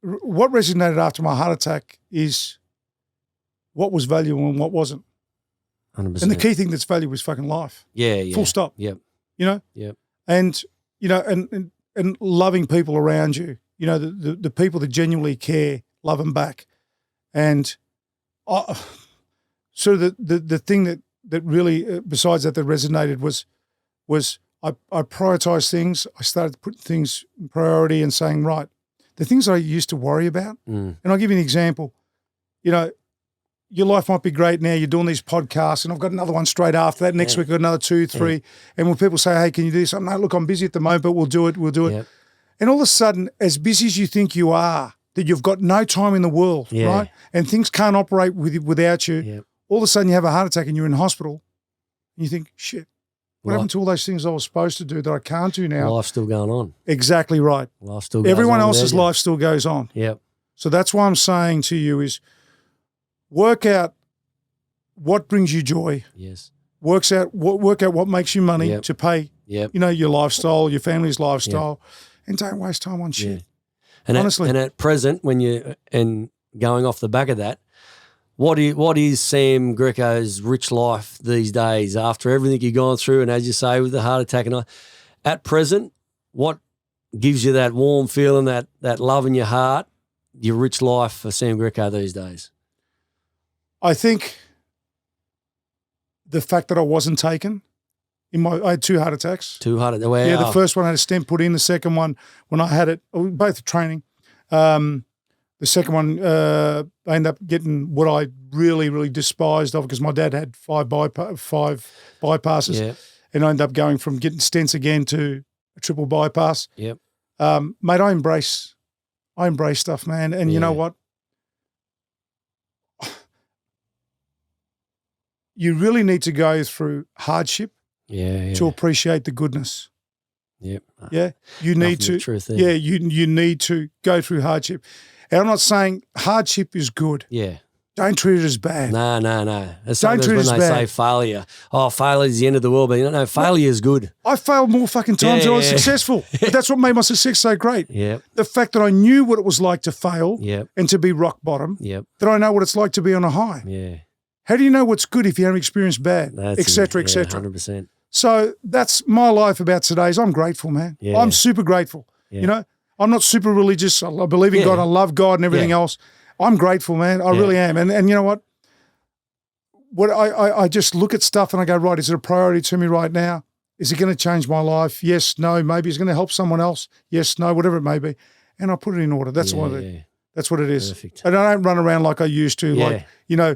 What resonated after my heart attack is what was valuable and what wasn't. 100%. And the key thing that's valuable is fucking life. Yeah. Full stop. Yep. Yep. And, and loving people around you. The people that genuinely care, love them back. And sort of the thing that really, besides that resonated was I prioritized things. I started putting things in priority and saying, right, the things I used to worry about. And I'll give you an example. Your life might be great now. You're doing these podcasts, and I've got another one straight after that. Next week, I've got another 2, 3. Yeah. And when people say, hey, can you do this? I'm like, no, look, I'm busy at the moment, but we'll do it. Yep. And all of a sudden, as busy as you think you are, that you've got no time in the world, right? And things can't operate without you. All of a sudden, you have a heart attack and you're in hospital. And you think, shit, what happened to all those things I was supposed to do that I can't do now? Life's still going on. Exactly right. Life still goes Everyone on else's life still goes on. Yep. So that's why I'm saying to you is work out what brings you joy. Yes. Work out what makes you money to pay, your lifestyle, your family's lifestyle. And don't waste time on shit. And honestly. At present, and going off the back of that, what is Sam Greco's rich life these days after everything you've gone through, and as you say with the heart attack and all, at present, what gives you that warm feeling, that love in your heart, your rich life for Sam Greco these days? I think the fact that I wasn't taken. I had 2 heart attacks. 2 heart attacks. Wow. Yeah, the first one I had a stent put in. The second one, when I had it, both training, The second one, I ended up getting what I really, really despised of because my dad had five bypasses. Yeah. And I ended up going from getting stents again to a triple bypass. Yep. Mate, I embrace stuff, man. And you know what? You really need to go through hardship to appreciate the goodness. Yep. Yeah. You need to. Yeah. You need to go through hardship. And I'm not saying hardship is good. Yeah. Don't treat it as bad. No. It's Don't treat it as when they say bad. failure. Oh, failure is the end of the world. But no, failure is good. I failed more fucking times than I was successful. But that's what made my success so great. Yep. The fact that I knew what it was like to fail Yep. and to be rock bottom, Yep. that I know what it's like to be on a high. Yeah. How do you know what's good if you haven't experienced bad, That's et cetera, et cetera? 100%. So that's my life about today is I'm grateful, man. Yeah. I'm super grateful. Yeah. You know, I'm not super religious. I believe in God. I love God and everything else. I'm grateful, man. I really am. And you know what? I just look at stuff and I go, right, is it a priority to me right now? Is it going to change my life? Yes, no, maybe. Is it going to help someone else? Yes, no, whatever it may be. And I put it in order. That's what that's what it is. Perfect. And I don't run around like I used to, like, you know,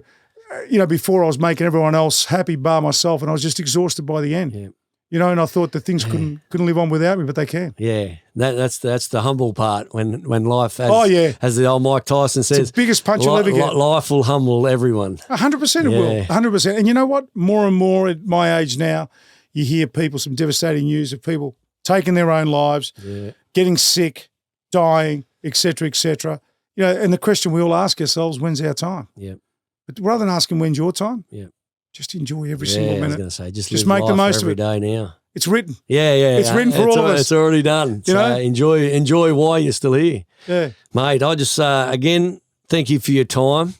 before I was making everyone else happy bar myself and I was just exhausted by the end. Yeah. You know, and I thought that things couldn't live on without me, but they can. Yeah, that's the humble part when life has, as the old Mike Tyson says, it's the biggest punch you'll ever get. Life will humble everyone. 100% it will, 100%. And you know what? More and more at my age now, you hear some devastating news of people taking their own lives, getting sick, dying, et cetera, et cetera. You know, and the question we all ask ourselves, when's our time? Yeah. But rather than asking when's your time, just enjoy every single minute. I was going to say, just make the most of every it. Day now. It's written. Yeah. It's written for all of us. It's already done. You know? Enjoy while you're still here. Yeah. Mate, I just, again, thank you for your time.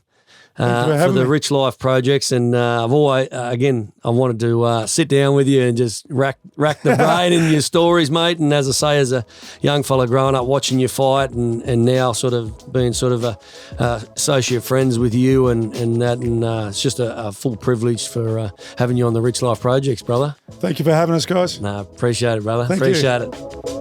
For the Rich Life Projects, and I've always I wanted to sit down with you and just rack the brain in your stories, mate. And as I say, as a young fella growing up watching you fight, and now sort of being sort of a associate friends with you, and that, and it's just a full privilege for having you on the Rich Life Projects, brother. Thank you for having us, guys. No, appreciate it, brother. Thank appreciate you. it.